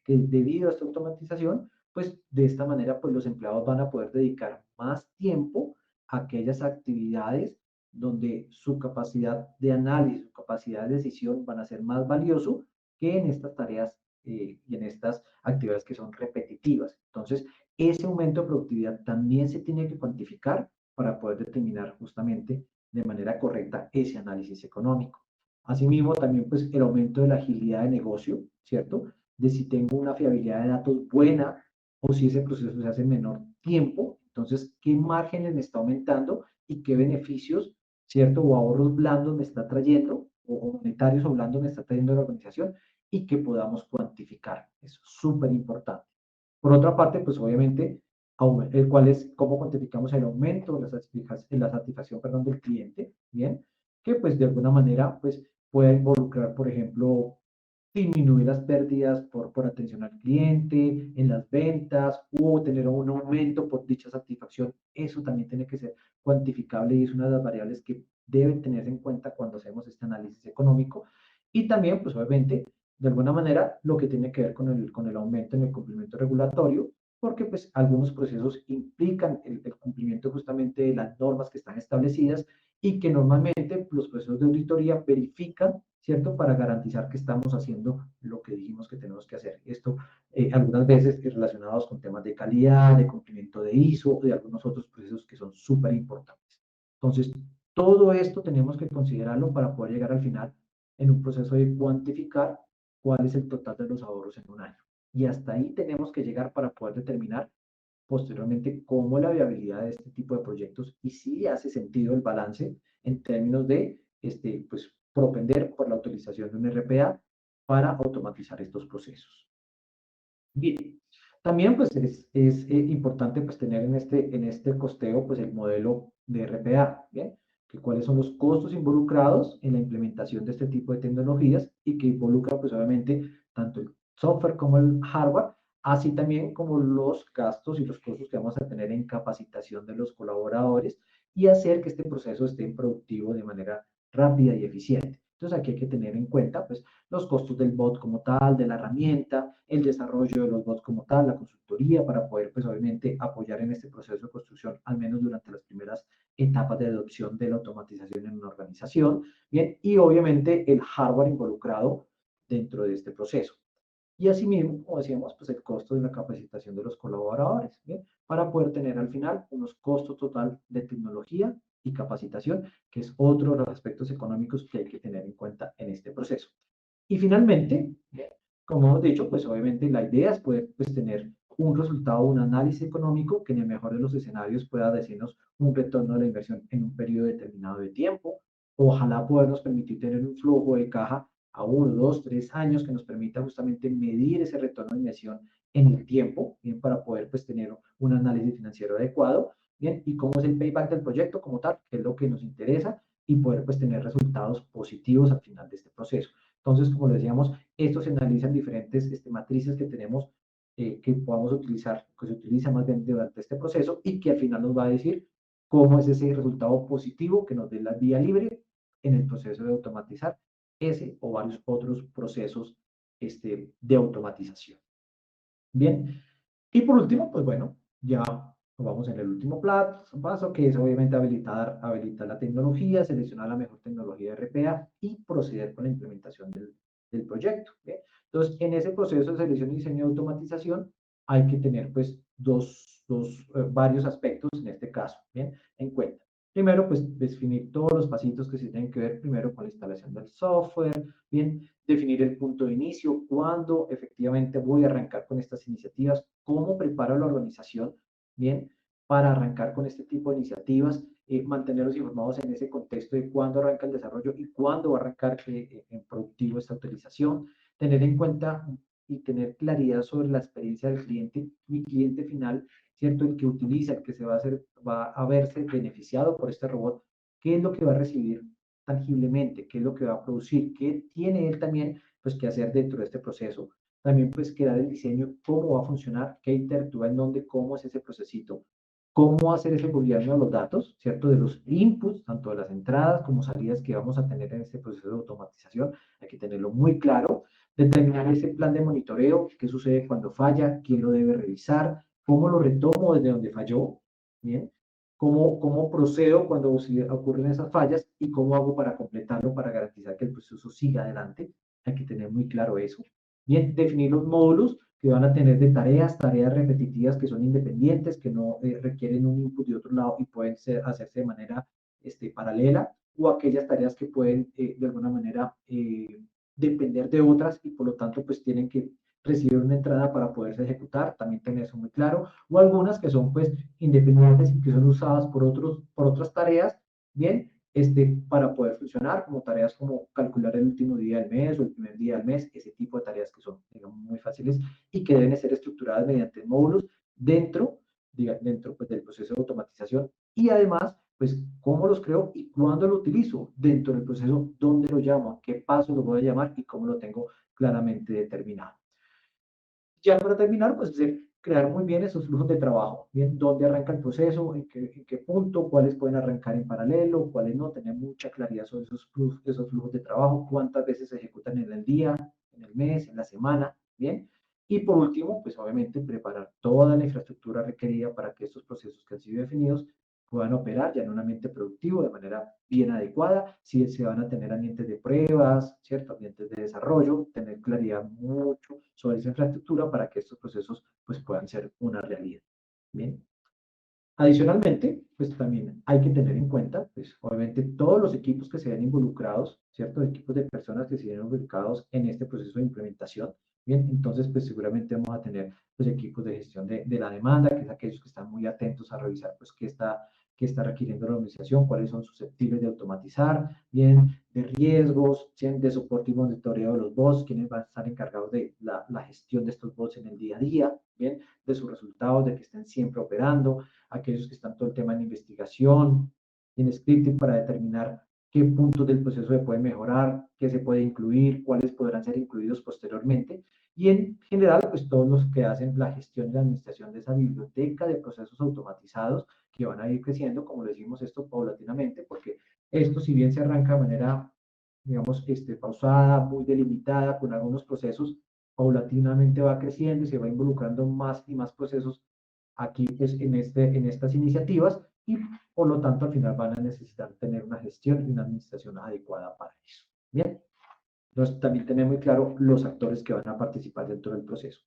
debido a esta automatización, pues de esta manera, pues los empleados van a poder dedicar más tiempo a aquellas actividades donde su capacidad de análisis, su capacidad de decisión van a ser más valioso que en estas tareas y en estas actividades que son repetitivas. Entonces, ese aumento de productividad también se tiene que cuantificar para poder determinar justamente de manera correcta ese análisis económico. Asimismo, también pues el aumento de la agilidad de negocio, ¿cierto? De si tengo una fiabilidad de datos buena o si ese proceso se hace en menor tiempo, entonces, ¿qué márgenes me está aumentando y qué beneficios, ¿cierto? O ahorros blandos me está trayendo, o monetarios o blandos me está trayendo la organización y que podamos cuantificar. Eso es súper importante. Por otra parte, pues obviamente, ¿cuál es, cómo cuantificamos el aumento en la satisfacción, perdón, del cliente? Bien, que pues de alguna manera pues puede involucrar, por ejemplo, disminuir las pérdidas por atención al cliente, en las ventas, o tener un aumento por dicha satisfacción. Eso también tiene que ser cuantificable y es una de las variables que deben tenerse en cuenta cuando hacemos este análisis económico. Y también, pues obviamente, de alguna manera, lo que tiene que ver con el aumento en el cumplimiento regulatorio, porque pues algunos procesos implican el cumplimiento justamente de las normas que están establecidas y que normalmente los procesos de auditoría verifican, ¿cierto? Para garantizar que estamos haciendo lo que dijimos que tenemos que hacer. Esto algunas veces es relacionados con temas de calidad, de cumplimiento de ISO, de algunos otros procesos que son súper importantes. Entonces, todo esto tenemos que considerarlo para poder llegar al final en un proceso de cuantificar cuál es el total de los ahorros en un año. Y hasta ahí tenemos que llegar para poder determinar posteriormente cómo la viabilidad de este tipo de proyectos y si hace sentido el balance en términos de pues, propender por la utilización de un RPA para automatizar estos procesos. Bien, también pues es importante pues tener en este costeo pues el modelo de RPA, ¿bien? Que cuáles son los costos involucrados en la implementación de este tipo de tecnologías y que involucra pues obviamente tanto el software como el hardware, así también como los gastos y los costos que vamos a tener en capacitación de los colaboradores y hacer que este proceso esté productivo de manera rápida y eficiente. Entonces aquí hay que tener en cuenta pues los costos del bot como tal, de la herramienta, el desarrollo de los bots como tal, la consultoría para poder, pues obviamente, apoyar en este proceso de construcción, al menos durante las primeras etapas de adopción de la automatización en una organización, bien, y obviamente el hardware involucrado dentro de este proceso. Y asimismo, como decíamos, pues el costo de la capacitación de los colaboradores, ¿bien? Para poder tener al final unos costos total de tecnología y capacitación, que es otro de los aspectos económicos que hay que tener en cuenta en este proceso. Y finalmente, como hemos dicho, pues obviamente la idea es poder pues, tener un resultado, un análisis económico que en el mejor de los escenarios pueda decirnos un retorno de la inversión en un periodo determinado de tiempo. Ojalá podernos permitir tener un flujo de caja a 1, 2, 3 años que nos permita justamente medir ese retorno de inversión en el tiempo, bien, para poder pues tener un análisis financiero adecuado, bien, y cómo es el payback del proyecto como tal, que es lo que nos interesa, y poder pues tener resultados positivos al final de este proceso. Entonces, como decíamos, esto se analiza en diferentes matrices que tenemos que podamos utilizar, que se utiliza más bien durante este proceso y que al final nos va a decir cómo es ese resultado positivo que nos dé la vía libre en el proceso de automatizar ese o varios otros procesos de automatización. Bien, y por último, pues bueno, ya vamos en el último paso, que es obviamente habilitar la tecnología, seleccionar la mejor tecnología de RPA y proceder con la implementación del proyecto. ¿Bien? Entonces, en ese proceso de selección, diseño y automatización, hay que tener pues varios aspectos en este caso, ¿bien? En cuenta. Primero, pues definir todos los pasitos que se tienen que ver primero con la instalación del software, bien, definir el punto de inicio, cuándo efectivamente voy a arrancar con estas iniciativas, cómo preparo la organización, bien, para arrancar con este tipo de iniciativas, mantenerlos informados en ese contexto de cuándo arranca el desarrollo y cuándo va a arrancar en productivo esta utilización, tener en cuenta y tener claridad sobre la experiencia del cliente, mi cliente final, ¿cierto? El que utiliza, el que va a verse beneficiado por este robot, ¿qué es lo que va a recibir tangiblemente? ¿Qué es lo que va a producir? ¿Qué tiene él también pues, que hacer dentro de este proceso? También pues crear el diseño, cómo va a funcionar, qué interactúa en dónde, cómo es ese procesito, cómo hacer ese gobierno de los datos, ¿cierto? De los inputs, tanto de las entradas como salidas que vamos a tener en este proceso de automatización. Hay que tenerlo muy claro. Determinar ese plan de monitoreo, qué sucede cuando falla, quién lo debe revisar, cómo lo retomo desde donde falló, ¿bien? Cómo procedo cuando ocurren esas fallas y cómo hago para completarlo, para garantizar que el proceso siga adelante. Hay que tener muy claro eso. Bien, definir los módulos que van a tener de tareas repetitivas que son independientes, que no requieren un input de otro lado y pueden hacerse de manera paralela, o aquellas tareas que pueden de alguna manera depender de otras y por lo tanto pues tienen que recibir una entrada para poderse ejecutar, también tener eso muy claro, o algunas que son pues independientes y que son usadas por otras tareas, bien, para poder funcionar, como tareas como calcular el último día del mes o el primer día del mes, ese tipo de tareas que son, digamos, muy fáciles y que deben ser estructuradas mediante módulos dentro, dentro pues, del proceso de automatización y además, pues, cómo los creo y cuándo lo utilizo dentro del proceso, dónde lo llamo, qué paso lo voy a llamar y cómo lo tengo claramente determinado. Ya para terminar, pues crear muy bien esos flujos de trabajo, bien, dónde arranca el proceso, en qué punto, cuáles pueden arrancar en paralelo, cuáles no, tener mucha claridad sobre esos flujos de trabajo, cuántas veces se ejecutan en el día, en el mes, en la semana, bien. Y por último, pues obviamente preparar toda la infraestructura requerida para que estos procesos que han sido definidos puedan operar ya en un ambiente productivo de manera bien adecuada, si se van a tener ambientes de pruebas, ¿cierto? Ambientes de desarrollo, tener claridad mucho sobre esa infraestructura para que estos procesos pues, puedan ser una realidad. Bien. Adicionalmente, pues también hay que tener en cuenta, pues obviamente todos los equipos que se ven involucrados, ¿cierto? Equipos de personas que se ven involucrados en este proceso de implementación. Bien, entonces pues seguramente vamos a tener pues equipos de gestión de la demanda, que es aquellos que están muy atentos a revisar pues qué está requiriendo la organización, cuáles son susceptibles de automatizar, bien, de riesgos, de soporte y monitoreo de los bots, quienes van a estar encargados de la gestión de estos bots en el día a día, bien, de sus resultados, de que estén siempre operando, aquellos que están todo el tema en investigación, en scripting para determinar qué puntos del proceso se puede mejorar, qué se puede incluir, cuáles podrán ser incluidos posteriormente. Y en general, pues todos los que hacen la gestión y la administración de esa biblioteca de procesos automatizados que van a ir creciendo, como decimos esto paulatinamente, porque esto si bien se arranca de manera, digamos, pausada, muy delimitada, con algunos procesos, paulatinamente va creciendo y se va involucrando más y más procesos aquí pues, en estas iniciativas y por lo tanto al final van a necesitar tener una gestión y una administración adecuada para eso. Bien, entonces también tener muy claro los actores que van a participar dentro del proceso.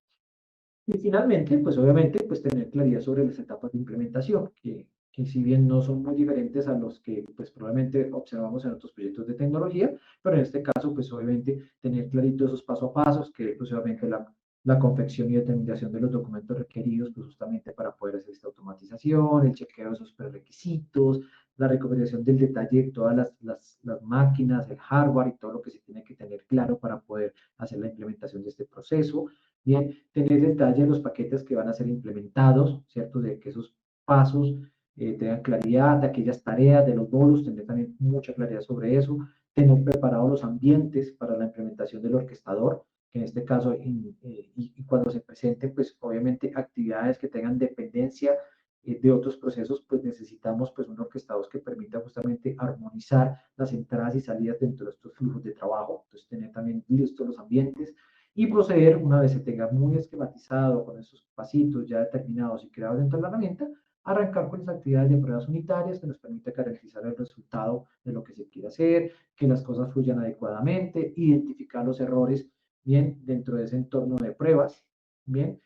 Y finalmente, pues obviamente, pues tener claridad sobre las etapas de implementación, que si bien no son muy diferentes a los que pues probablemente observamos en otros proyectos de tecnología, pero en este caso, pues obviamente tener clarito esos paso a pasos, que pues obviamente la confección y determinación de los documentos requeridos, pues justamente para poder hacer esta automatización, el chequeo de esos prerequisitos, la recopilación del detalle de todas las máquinas, el hardware y todo lo que se tiene que tener claro para poder hacer la implementación de este proceso. Bien, tener detalle de los paquetes que van a ser implementados, ¿cierto? De que esos pasos tengan claridad, de aquellas tareas, de los bolos, tener también mucha claridad sobre eso, tener preparados los ambientes para la implementación del orquestador, que en este caso, y cuando se presenten, pues obviamente actividades que tengan dependencia de otros procesos, pues necesitamos pues un orquestador que permita justamente armonizar las entradas y salidas dentro de estos flujos de trabajo, entonces tener también listos los ambientes, y proceder, una vez se tenga muy esquematizado con esos pasitos ya determinados y creados dentro de la herramienta, arrancar con las actividades de pruebas unitarias que nos permite garantizar el resultado de lo que se quiere hacer, que las cosas fluyan adecuadamente, identificar los errores bien dentro de ese entorno de pruebas, bien,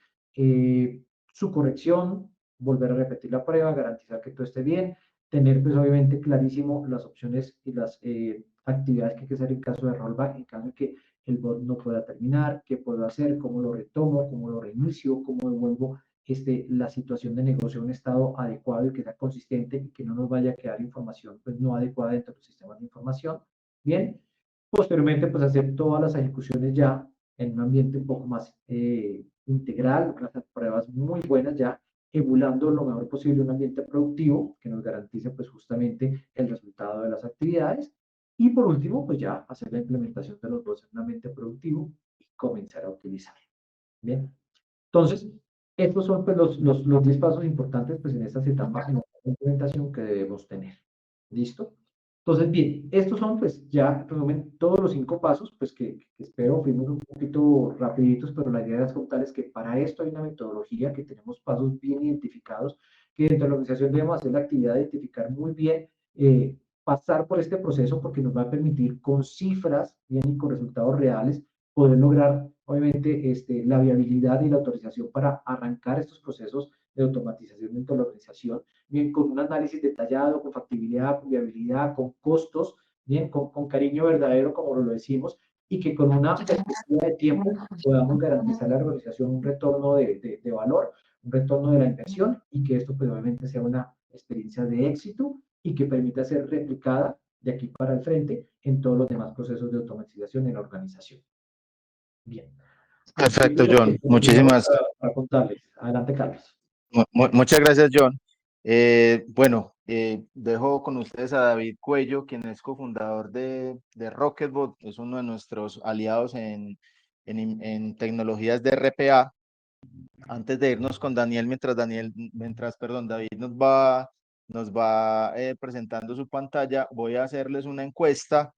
su corrección, volver a repetir la prueba, garantizar que todo esté bien, tener pues obviamente clarísimo las opciones y las actividades que hay que hacer en caso de rollback, en caso de que el bot no pueda terminar, qué puedo hacer, cómo lo retomo, cómo lo reinicio, cómo devuelvo la situación de negocio a un estado adecuado y que sea consistente y que no nos vaya a quedar información pues, no adecuada dentro de los sistemas de información. Bien, posteriormente pues hacer todas las ejecuciones ya en un ambiente un poco más integral, unas pruebas muy buenas ya, emulando lo mejor posible un ambiente productivo que nos garantice pues justamente el resultado de las actividades y por último, pues ya hacer la implementación de los dos en un ambiente productivo y comenzar a utilizarlo. Bien. Entonces, estos son pues, los 10 pasos importantes pues, en estas etapas de implementación que debemos tener. ¿Listo? Entonces, bien, estos son pues ya, resumen, todos los 5 pasos, pues que espero fuimos un poquito rapiditos, pero la idea es contarles que para esto hay una metodología, que tenemos pasos bien identificados, que dentro de la organización debemos hacer la actividad de identificar muy bien, pasar por este proceso porque nos va a permitir con cifras bien y con resultados reales poder lograr, obviamente, la viabilidad y la autorización para arrancar estos procesos de automatización dentro de la organización, bien, con un análisis detallado, con factibilidad, con viabilidad, con costos, bien, con cariño verdadero, como lo decimos, y que con una perspectiva de tiempo podamos garantizar a la organización un retorno de valor, un retorno de la inversión, y que esto, pues, obviamente, sea una experiencia de éxito y que permita ser replicada de aquí para el frente en todos los demás procesos de automatización en la organización. Bien. Perfecto, Eso es lo John. que tenía Muchísimas, para contarles. Adelante, Carlos. muchas gracias, John. Bueno, dejo con ustedes a David Cuello, quien es cofundador de Rocketbot, es uno de nuestros aliados en tecnologías de RPA. Antes de irnos con Daniel, perdón, David nos va presentando su pantalla, voy a hacerles una encuesta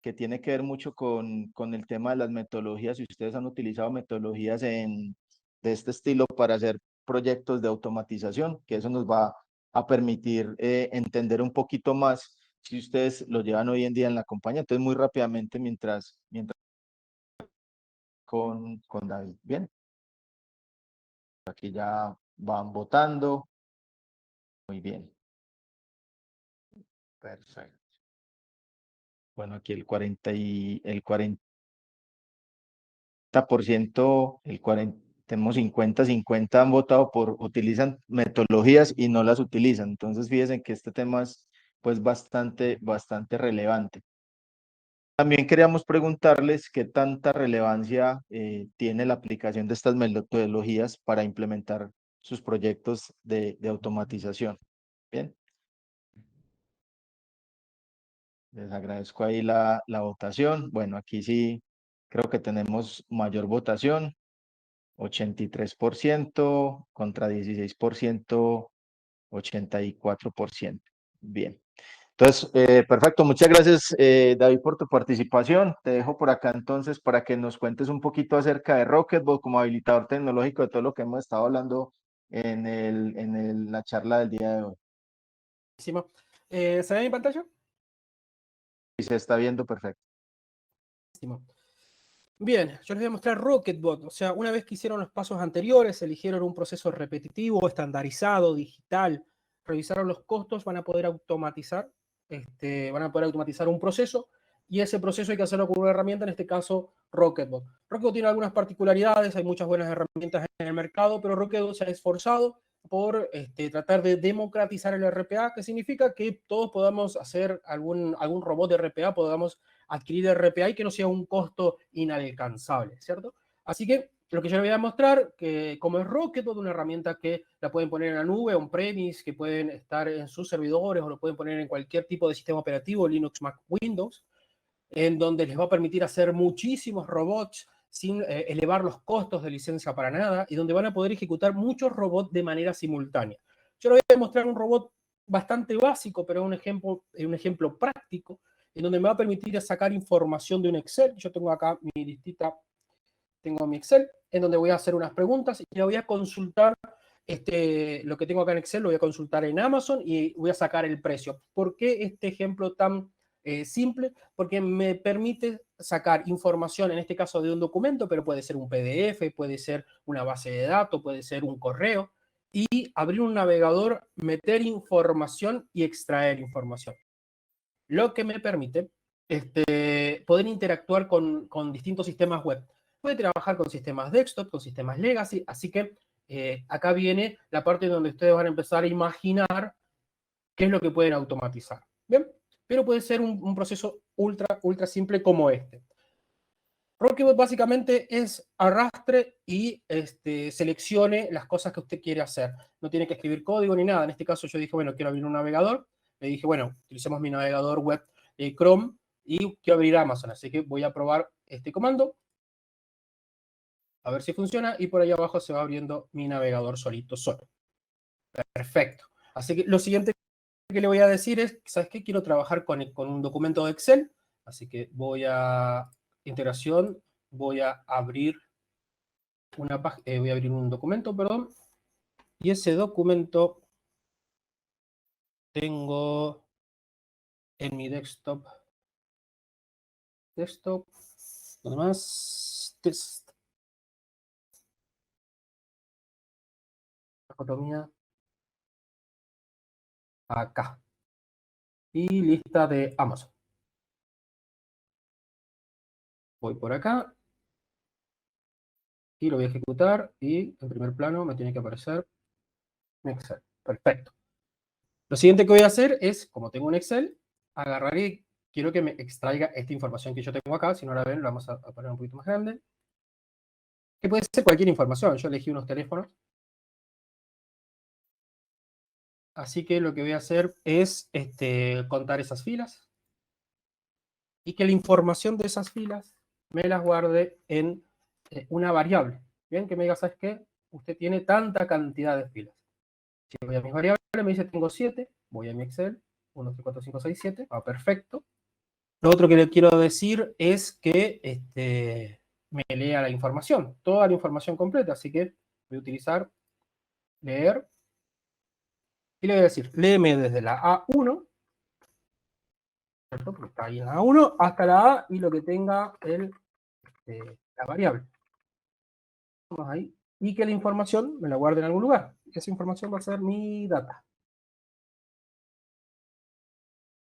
que tiene que ver mucho con el tema de las metodologías. Si ustedes han utilizado metodologías de este estilo para hacer proyectos de automatización, que eso nos va a permitir entender un poquito más si ustedes lo llevan hoy en día en la compañía. Entonces, muy rápidamente, mientras con David. Bien, aquí ya van votando. Muy bien, perfecto. Bueno, aquí el 40%, tenemos 50-50 han votado utilizan metodologías y no las utilizan. Entonces, fíjense que este tema es pues bastante relevante. También queríamos preguntarles qué tanta relevancia tiene la aplicación de estas metodologías para implementar sus proyectos de automatización. Bien, les agradezco ahí la votación. Bueno, aquí sí creo que tenemos mayor votación. 83% contra 16%, 84%. Bien. Entonces, perfecto. Muchas gracias, David, por tu participación. Te dejo por acá entonces para que nos cuentes un poquito acerca de Rocketbot como habilitador tecnológico de todo lo que hemos estado hablando en la charla del día de hoy. ¿Se ve mi pantalla? Y se está viendo perfecto. Bien, yo les voy a mostrar Rocketbot. O sea, una vez que hicieron los pasos anteriores, eligieron un proceso repetitivo, estandarizado, digital, revisaron los costos, van a poder automatizar un proceso y ese proceso hay que hacerlo con una herramienta, en este caso Rocketbot. Rocketbot tiene algunas particularidades, hay muchas buenas herramientas en el mercado, pero Rocketbot se ha esforzado por tratar de democratizar el RPA, que significa que todos podamos hacer algún robot de RPA, podamos adquirir RPA y que no sea un costo inalcanzable, ¿cierto? Así que lo que yo les voy a mostrar, que como es Rocketbot, una herramienta que la pueden poner en la nube, on-premise, que pueden estar en sus servidores o lo pueden poner en cualquier tipo de sistema operativo, Linux, Mac, Windows, en donde les va a permitir hacer muchísimos robots sin elevar los costos de licencia para nada y donde van a poder ejecutar muchos robots de manera simultánea. Yo les voy a mostrar un robot bastante básico, pero un ejemplo práctico, en donde me va a permitir sacar información de un Excel. Yo tengo acá mi listita, tengo mi Excel, en donde voy a hacer unas preguntas y la voy a consultar. Lo que tengo acá en Excel lo voy a consultar en Amazon y voy a sacar el precio. ¿Por qué este ejemplo tan simple? Porque me permite sacar información, en este caso de un documento, pero puede ser un PDF, puede ser una base de datos, puede ser un correo, y abrir un navegador, meter información y extraer información. Lo que me permite poder interactuar con distintos sistemas web. Puede trabajar con sistemas desktop, con sistemas legacy, así que acá viene la parte donde ustedes van a empezar a imaginar qué es lo que pueden automatizar. ¿Bien? Pero puede ser un proceso ultra simple como este. Rocketbot básicamente es arrastre y seleccione las cosas que usted quiere hacer. No tiene que escribir código ni nada. En este caso yo dije, bueno, quiero abrir un navegador. Le dije, bueno, utilicemos mi navegador web Chrome y quiero abrir Amazon. Así que voy a probar este comando. A ver si funciona. Y por ahí abajo se va abriendo mi navegador solo. Perfecto. Así que lo siguiente que le voy a decir es, ¿sabes qué? Quiero trabajar con un documento de Excel. Así que voy a integración, voy a abrir voy a abrir un documento, perdón, y ese documento tengo en mi desktop, donde más, test, economía, acá, y lista de Amazon. Voy por acá, y lo voy a ejecutar, y en primer plano me tiene que aparecer un Excel. Perfecto. Lo siguiente que voy a hacer es, como tengo un Excel, agarraré quiero que me extraiga esta información que yo tengo acá. Si no la ven, la vamos a poner un poquito más grande. Que puede ser cualquier información. Yo elegí unos teléfonos. Así que lo que voy a hacer es contar esas filas. Y que la información de esas filas me las guarde en una variable. Bien, que me diga, ¿sabes qué? Usted tiene tanta cantidad de filas. Si voy a mis variables, me dice tengo 7. Voy a mi Excel. 1, 2, 3, 4, 5, 6, 7. Ah, perfecto. Lo otro que le quiero decir es que me lea la información, toda la información completa. Así que voy a utilizar leer. Y le voy a decir, léeme desde la A1, ¿cierto? Porque está ahí en la A1, hasta la A y lo que tenga la variable. Vamos ahí. Y que la información me la guarde en algún lugar. Esa información va a ser mi data.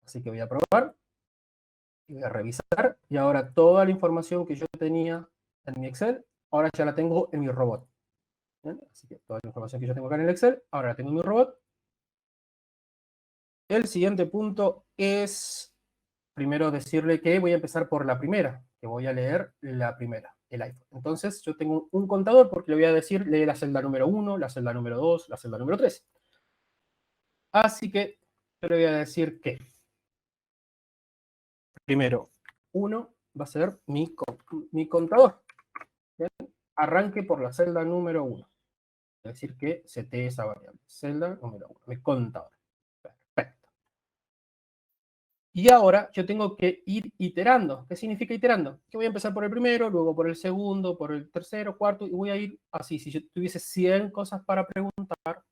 Así que voy a probar. Y voy a revisar. Y ahora toda la información que yo tenía en mi Excel, ahora ya la tengo en mi robot. ¿Bien? Así que toda la información que yo tengo acá en el Excel, ahora la tengo en mi robot. El siguiente punto es, primero decirle que voy a empezar por la primera, que voy a leer la primera, el iPhone. Entonces yo tengo un contador porque le voy a decir, lee la celda número 1, la celda número 2, la celda número 3. Así que yo le voy a decir que, primero, 1 va a ser mi contador. ¿Bien? Arranque por la celda número 1. Es decir, que setee esa variable. Celda número 1, mi contador. Perfecto. Y ahora yo tengo que ir iterando. ¿Qué significa iterando? Que voy a empezar por el primero, luego por el segundo, por el tercero, cuarto, y voy a ir así. Si yo tuviese 100 cosas para preguntar,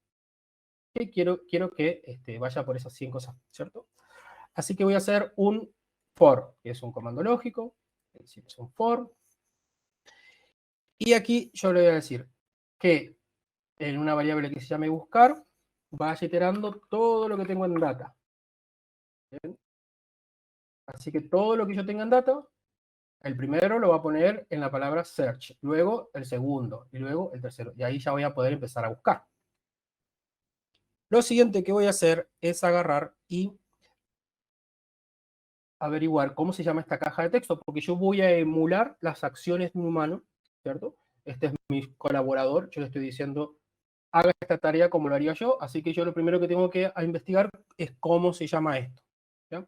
que quiero que vaya por esas 100 cosas, ¿cierto? Así que voy a hacer un for, que es un comando lógico, es decir, es un for. Y aquí yo le voy a decir que en una variable que se llame buscar, vaya iterando todo lo que tengo en data. ¿Bien? Así que todo lo que yo tenga en data, el primero lo voy a poner en la palabra search, luego el segundo, y luego el tercero. Y ahí ya voy a poder empezar a buscar. Lo siguiente que voy a hacer es agarrar y averiguar cómo se llama esta caja de texto, porque yo voy a emular las acciones de un humano, ¿cierto? Este es mi colaborador, yo le estoy diciendo, haga esta tarea como lo haría yo, así que yo lo primero que tengo que investigar es cómo se llama esto. ¿Ya?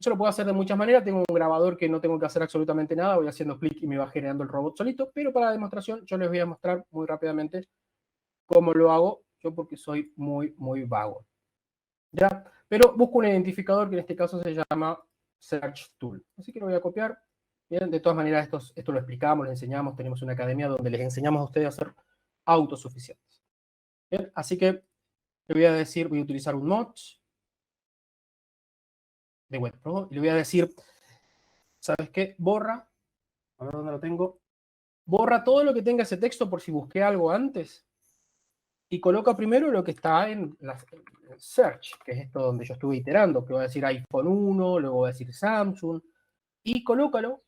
Yo lo puedo hacer de muchas maneras, tengo un grabador que no tengo que hacer absolutamente nada, voy haciendo clic y me va generando el robot solito, pero para la demostración yo les voy a mostrar muy rápidamente cómo lo hago, yo porque soy muy vago. ¿Ya? Pero busco un identificador que en este caso se llama Search Tool. Así que lo voy a copiar. Bien, de todas maneras, esto lo explicamos, les enseñamos, tenemos una academia donde les enseñamos a ustedes a ser autosuficientes. Bien, así que le voy a decir, voy a utilizar un mod de WebPro y le voy a decir, ¿sabes qué? Borra, a ver dónde lo tengo, borra todo lo que tenga ese texto por si busqué algo antes y coloca primero lo que está en search, que es esto donde yo estuve iterando, que voy a decir iPhone 1, luego voy a decir Samsung, y colócalo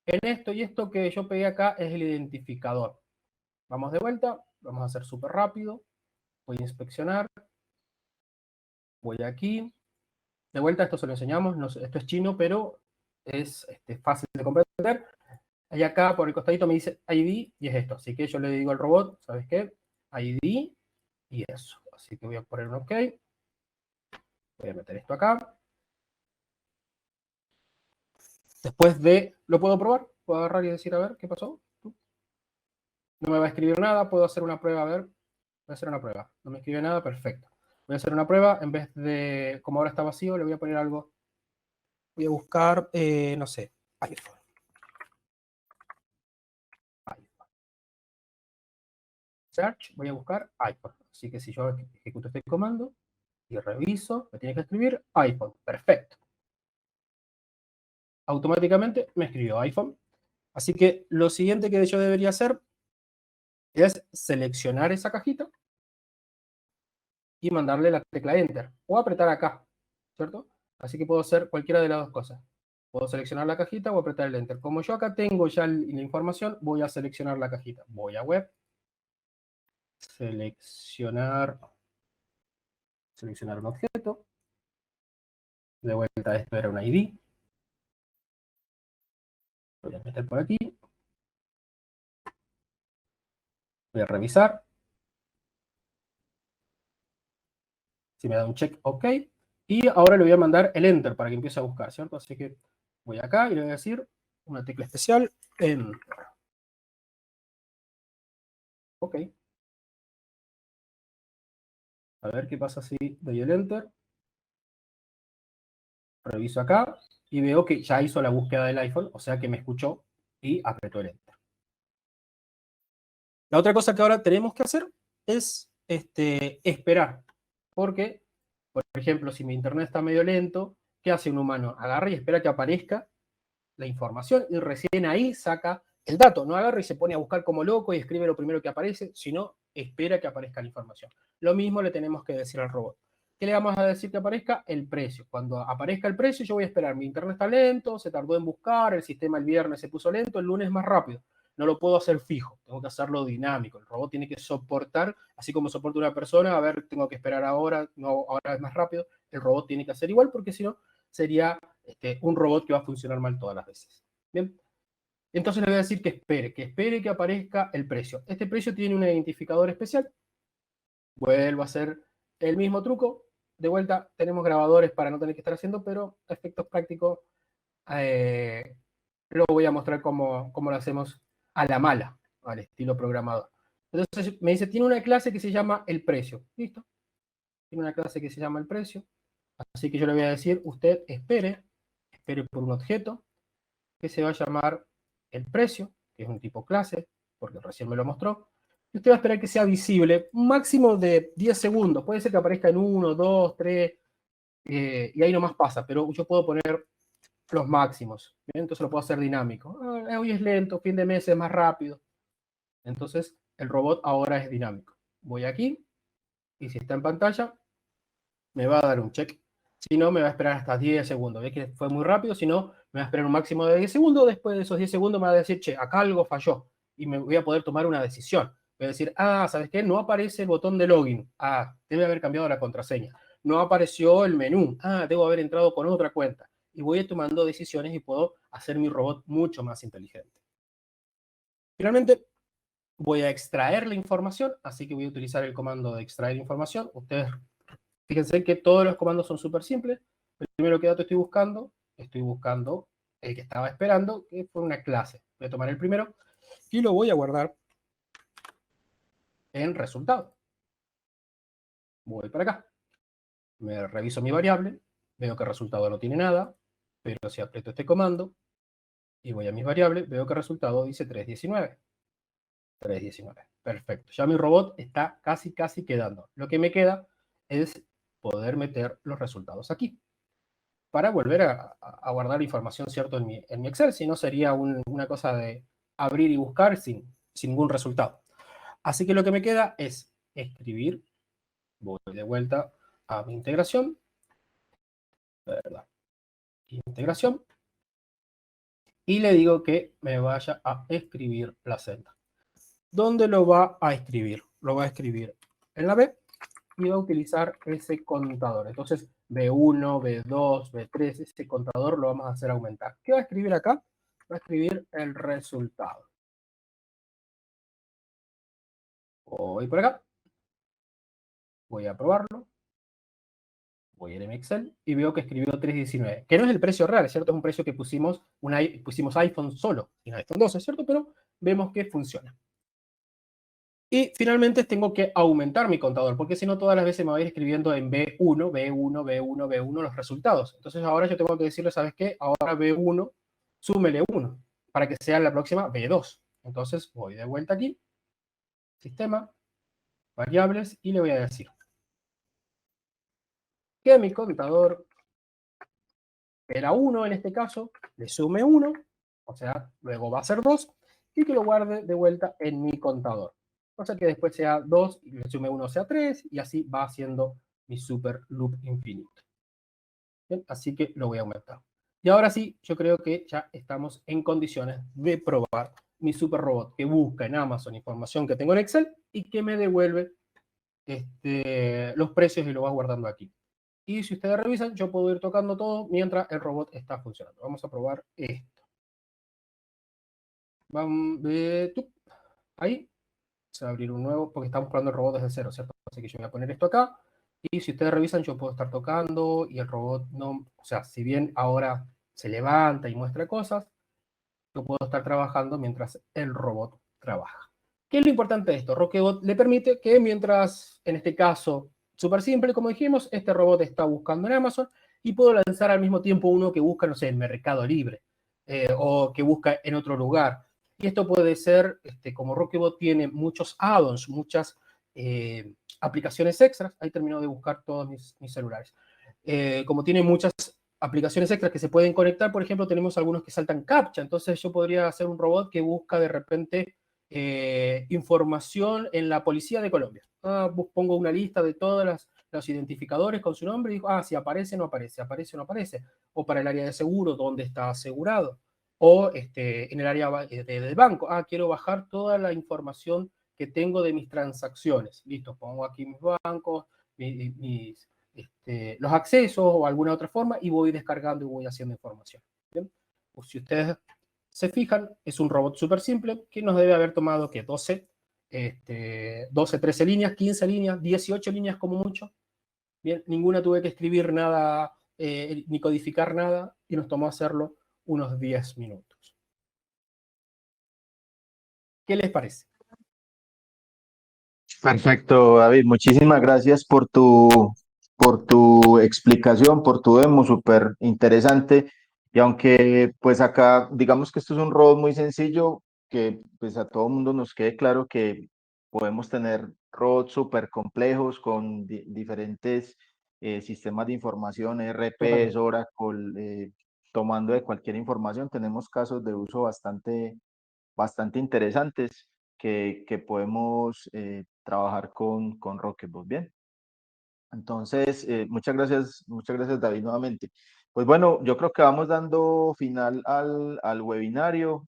en esto, y esto que yo pegué acá es el identificador. Vamos de vuelta, vamos a hacer súper rápido, voy a inspeccionar, voy aquí, de vuelta esto se lo enseñamos, no sé, esto es chino, pero es fácil de comprender. Ahí acá por el costadito me dice ID y es esto, así que yo le digo al robot, ¿sabes qué? ID y eso, así que voy a poner un OK, voy a meter esto acá. Después de, ¿lo puedo probar? ¿Puedo agarrar y decir, a ver, qué pasó? No me va a escribir nada, puedo hacer una prueba, a ver. Voy a hacer una prueba. No me escribe nada, perfecto. Voy a hacer una prueba, en vez de, como ahora está vacío, le voy a poner algo. Voy a buscar, no sé, iPhone. Search, voy a buscar iPhone. Así que si yo ejecuto este comando y reviso, me tiene que escribir iPhone. Perfecto. Automáticamente me escribió iPhone. Así que lo siguiente que yo debería hacer es seleccionar esa cajita y mandarle la tecla Enter. O apretar acá, ¿cierto? Así que puedo hacer cualquiera de las dos cosas. Puedo seleccionar la cajita o apretar el Enter. Como yo acá tengo ya la información, voy a seleccionar la cajita. Voy a Web. Seleccionar un objeto. De vuelta, esto era un ID. Lo voy a meter por aquí. Voy a revisar. Si me da un check, ok. Y ahora le voy a mandar el enter para que empiece a buscar, ¿cierto? Así que voy acá y le voy a decir una tecla especial, enter. Ok. A ver qué pasa si doy el enter. Reviso acá y veo que ya hizo la búsqueda del iPhone, o sea que me escuchó y apretó el enter. La otra cosa que ahora tenemos que hacer es esperar, porque, por ejemplo, si mi internet está medio lento, ¿qué hace un humano? Agarra y espera que aparezca la información y recién ahí saca el dato. No agarra y se pone a buscar como loco y escribe lo primero que aparece, sino espera que aparezca la información. Lo mismo le tenemos que decir al robot. ¿Qué le vamos a decir que aparezca? El precio. Cuando aparezca el precio, yo voy a esperar. Mi internet está lento, se tardó en buscar, el sistema el viernes se puso lento, el lunes más rápido. No lo puedo hacer fijo, tengo que hacerlo dinámico. El robot tiene que soportar, así como soporta una persona, a ver, tengo que esperar ahora, no, ahora es más rápido. El robot tiene que hacer igual, porque si no, sería un robot que va a funcionar mal todas las veces. Bien, entonces le voy a decir que espere que aparezca el precio. Este precio tiene un identificador especial. Vuelvo a hacer el mismo truco. De vuelta, tenemos grabadores para no tener que estar haciendo, pero a efectos prácticos lo voy a mostrar cómo lo hacemos a la mala, al estilo programador. Entonces me dice, tiene una clase que se llama el precio. ¿Listo? Tiene una clase que se llama el precio. Así que yo le voy a decir, usted espere por un objeto que se va a llamar el precio, que es un tipo clase, porque recién me lo mostró. Y usted va a esperar que sea visible, un máximo de 10 segundos. Puede ser que aparezca en 1, 2, 3, y ahí nomás pasa, pero yo puedo poner los máximos. ¿Bien? Entonces lo puedo hacer dinámico. Hoy es lento, fin de mes es más rápido. Entonces el robot ahora es dinámico. Voy aquí, y si está en pantalla, me va a dar un check. Si no, me va a esperar hasta 10 segundos. ¿Ves que fue muy rápido? Si no, me va a esperar un máximo de 10 segundos. Después de esos 10 segundos me va a decir, che, acá algo falló. Y me voy a poder tomar una decisión. Voy a decir, ¿sabes qué? No aparece el botón de login. Debe haber cambiado la contraseña. No apareció el menú. Debo haber entrado con otra cuenta. Y voy tomando decisiones y puedo hacer mi robot mucho más inteligente. Finalmente, voy a extraer la información. Así que voy a utilizar el comando de extraer información. Ustedes fíjense que todos los comandos son súper simples. El primero que dato estoy buscando el que estaba esperando, que fue una clase. Voy a tomar el primero y lo voy a guardar en resultado. Voy para acá. Me reviso mi variable. Veo que el resultado no tiene nada. Pero si aprieto este comando y voy a mis variables, veo que el resultado dice 319. 319. Perfecto. Ya mi robot está casi quedando. Lo que me queda es poder meter los resultados aquí, para volver a guardar la información, ¿cierto? En mi Excel, si no sería una cosa de abrir y buscar sin ningún resultado. Así que lo que me queda es escribir, voy de vuelta a mi integración, ¿verdad? Integración, y le digo que me vaya a escribir la celda. ¿Dónde lo va a escribir? Lo va a escribir en la B y va a utilizar ese contador. Entonces, B1, B2, B3, ese contador lo vamos a hacer aumentar. ¿Qué va a escribir acá? Va a escribir el resultado. Voy por acá. Voy a probarlo. Voy a ir en Excel y veo que escribió 319, que no es el precio real, ¿cierto? Es un precio que pusimos iPhone solo, y iPhone 12, ¿cierto? Pero vemos que funciona. Y finalmente tengo que aumentar mi contador, porque si no todas las veces me va a ir escribiendo en B1, B1, B1, B1 los resultados. Entonces ahora yo tengo que decirle, ¿sabes qué? Ahora B1, súmele 1, para que sea la próxima B2. Entonces voy de vuelta aquí, sistema, variables, y le voy a decir que mi contador era 1 en este caso, le sume 1, o sea, luego va a ser 2, y que lo guarde de vuelta en mi contador. O sea que después sea 2, y le sume 1 sea 3, y así va haciendo mi super loop infinito. Bien, así que lo voy a aumentar. Y ahora sí, yo creo que ya estamos en condiciones de probar mi super robot que busca en Amazon información que tengo en Excel y que me devuelve los precios y lo va guardando aquí. Y si ustedes revisan, yo puedo ir tocando todo mientras el robot está funcionando. Vamos a probar esto. Ahí se va a abrir un nuevo, porque estamos probando el robot desde cero, ¿cierto? Así que yo voy a poner esto acá, y si ustedes revisan, yo puedo estar tocando, y el robot no, o sea, si bien ahora se levanta y muestra cosas, yo puedo estar trabajando mientras el robot trabaja. ¿Qué es lo importante de esto? Rocketbot le permite que mientras, en este caso, súper simple, como dijimos, este robot está buscando en Amazon y puedo lanzar al mismo tiempo uno que busca, no sé, en Mercado Libre o que busca en otro lugar. Y esto puede ser, como Rocketbot tiene muchos add-ons, muchas aplicaciones extras, ahí termino de buscar todos mis celulares. Como tiene muchas aplicaciones extras que se pueden conectar, por ejemplo, tenemos algunos que saltan captcha, entonces yo podría hacer un robot que busca de repente información en la policía de Colombia. Pongo una lista de todos los identificadores con su nombre y digo, si aparece, no aparece, aparece o no aparece. O para el área de seguro, dónde está asegurado. O en el área del banco, quiero bajar toda la información que tengo de mis transacciones. Listo, pongo aquí mis bancos, los accesos o alguna otra forma y voy descargando y voy haciendo información. ¿Bien? Pues si ustedes se fijan, es un robot súper simple que nos debe haber tomado que 12, 13 líneas, 15 líneas, 18 líneas como mucho. Bien, ninguna tuve que escribir nada ni codificar nada y nos tomó hacerlo unos 10 minutos. ¿Qué les parece? Perfecto, David. Muchísimas gracias por tu explicación, por tu demo, súper interesante. Y aunque pues acá, digamos que esto es un robot muy sencillo, que pues a todo mundo nos quede claro que podemos tener robots súper complejos con diferentes sistemas de información, ERPs, Totalmente. Oracle, tomando de cualquier información. Tenemos casos de uso bastante interesantes que podemos trabajar con Rocketbot. Bien, entonces muchas gracias David nuevamente. Pues bueno, yo creo que vamos dando final al webinario.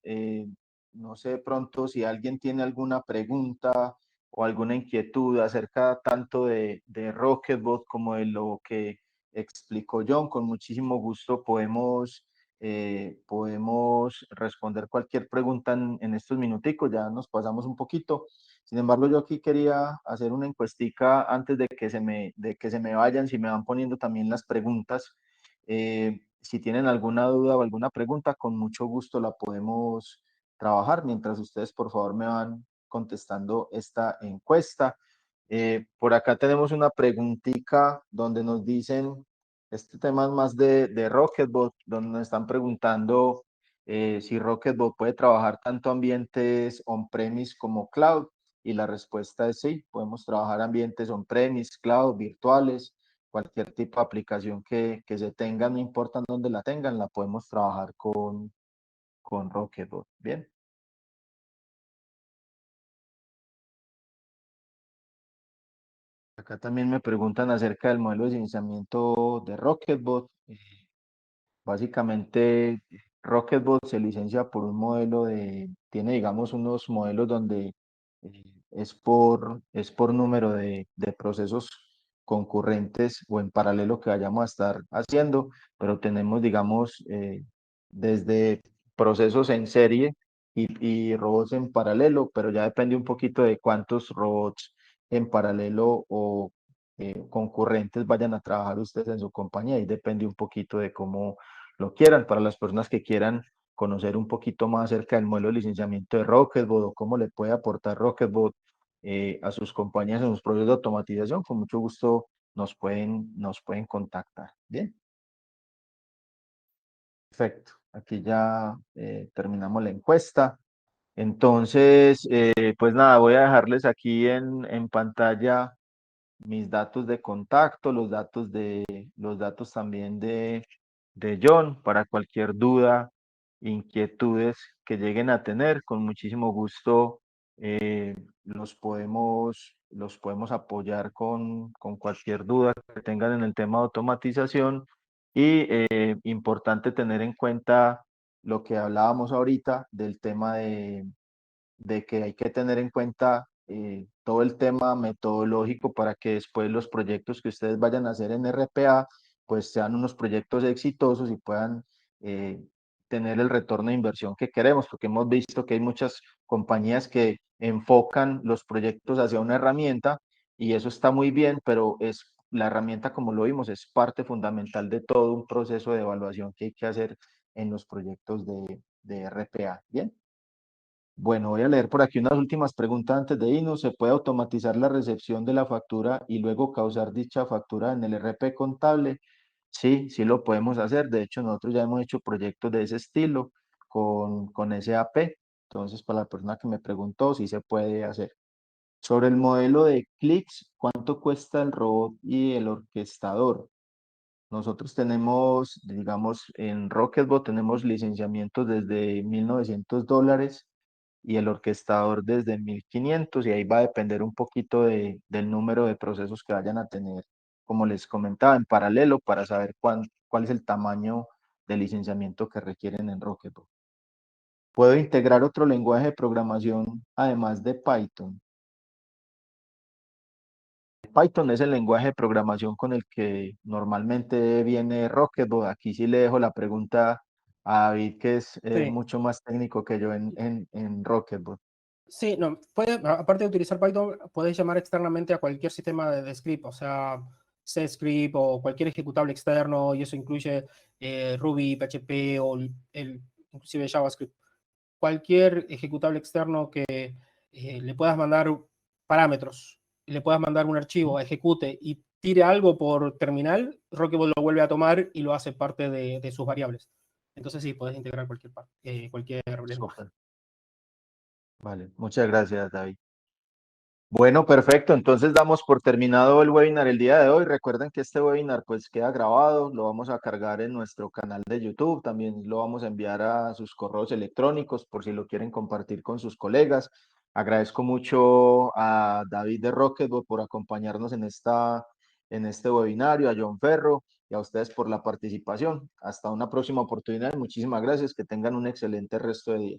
No sé pronto si alguien tiene alguna pregunta o alguna inquietud acerca tanto de Rocketbot como de lo que explicó John. Con muchísimo gusto podemos responder cualquier pregunta en estos minuticos. Ya nos pasamos un poquito. Sin embargo, yo aquí quería hacer una encuestica antes de que se me vayan, si me van poniendo también las preguntas. Si tienen alguna duda o alguna pregunta, con mucho gusto la podemos trabajar mientras ustedes, por favor, me van contestando esta encuesta. Por acá tenemos una preguntita donde nos dicen, este tema es más de Rocketbot, donde nos están preguntando si Rocketbot puede trabajar tanto ambientes on-premise como cloud. Y la respuesta es sí, podemos trabajar ambientes on-premise, cloud, virtuales, cualquier tipo de aplicación que se tenga, no importa dónde la tengan, la podemos trabajar con Rocketbot. Bien. Acá también me preguntan acerca del modelo de licenciamiento de Rocketbot. Básicamente, Rocketbot se licencia por un modelo tiene digamos unos modelos donde es por número de procesos concurrentes o en paralelo que vayamos a estar haciendo, pero tenemos digamos desde procesos en serie y robots en paralelo, pero ya depende un poquito de cuántos robots en paralelo o concurrentes vayan a trabajar ustedes en su compañía y depende un poquito de cómo lo quieran. Para las personas que quieran conocer un poquito más acerca del modelo de licenciamiento de Rocketbot o cómo le puede aportar Rocketbot a sus compañías en sus procesos de automatización, con mucho gusto nos pueden contactar. Bien, perfecto. Aquí ya terminamos la encuesta. Entonces, pues nada, voy a dejarles aquí en pantalla mis datos de contacto, los datos también de John para cualquier duda, inquietudes que lleguen a tener. Con muchísimo gusto los podemos apoyar con cualquier duda que tengan en el tema de automatización. Y importante tener en cuenta lo que hablábamos ahorita del tema de que hay que tener en cuenta todo el tema metodológico para que después los proyectos que ustedes vayan a hacer en RPA pues sean unos proyectos exitosos y puedan tener el retorno de inversión que queremos, porque hemos visto que hay muchas compañías que enfocan los proyectos hacia una herramienta y eso está muy bien, pero la herramienta, como lo vimos, es parte fundamental de todo un proceso de evaluación que hay que hacer en los proyectos de RPA. Bien. Bueno, voy a leer por aquí unas últimas preguntas antes de irnos. ¿Se puede automatizar la recepción de la factura y luego causar dicha factura en el RP contable? Sí, sí lo podemos hacer. De hecho, nosotros ya hemos hecho proyectos de ese estilo con SAP. Entonces, para la persona que me preguntó, sí se puede hacer. Sobre el modelo de clics, ¿cuánto cuesta el robot y el orquestador? Nosotros tenemos, digamos, en Rocketbot tenemos licenciamientos desde $1.900 y el orquestador desde 1.500 y ahí va a depender un poquito del número de procesos que vayan a tener, como les comentaba, en paralelo para saber cuál es el tamaño de licenciamiento que requieren en Rocketbot. ¿Puedo integrar otro lenguaje de programación además de Python? Python es el lenguaje de programación con el que normalmente viene Rocketbot. Aquí sí le dejo la pregunta a David, que es Sí. mucho más técnico que yo en Rocketbot. Sí, no, aparte de utilizar Python, puedes llamar externamente a cualquier sistema de script, o sea, C-Script o cualquier ejecutable externo, y eso incluye Ruby, PHP o inclusive JavaScript. Cualquier ejecutable externo que le puedas mandar parámetros, le puedas mandar un archivo, ejecute y tire algo por terminal, Rocketbot lo vuelve a tomar y lo hace parte de sus variables. Entonces sí, puedes integrar cualquier lenguaje. Súper. Vale, muchas gracias, David. Bueno, perfecto. Entonces damos por terminado el webinar el día de hoy. Recuerden que este webinar pues queda grabado, lo vamos a cargar en nuestro canal de YouTube, también lo vamos a enviar a sus correos electrónicos por si lo quieren compartir con sus colegas. Agradezco mucho a David de Rocketbot por acompañarnos en este webinario, a John Ferro y a ustedes por la participación. Hasta una próxima oportunidad. Muchísimas gracias. Que tengan un excelente resto de día.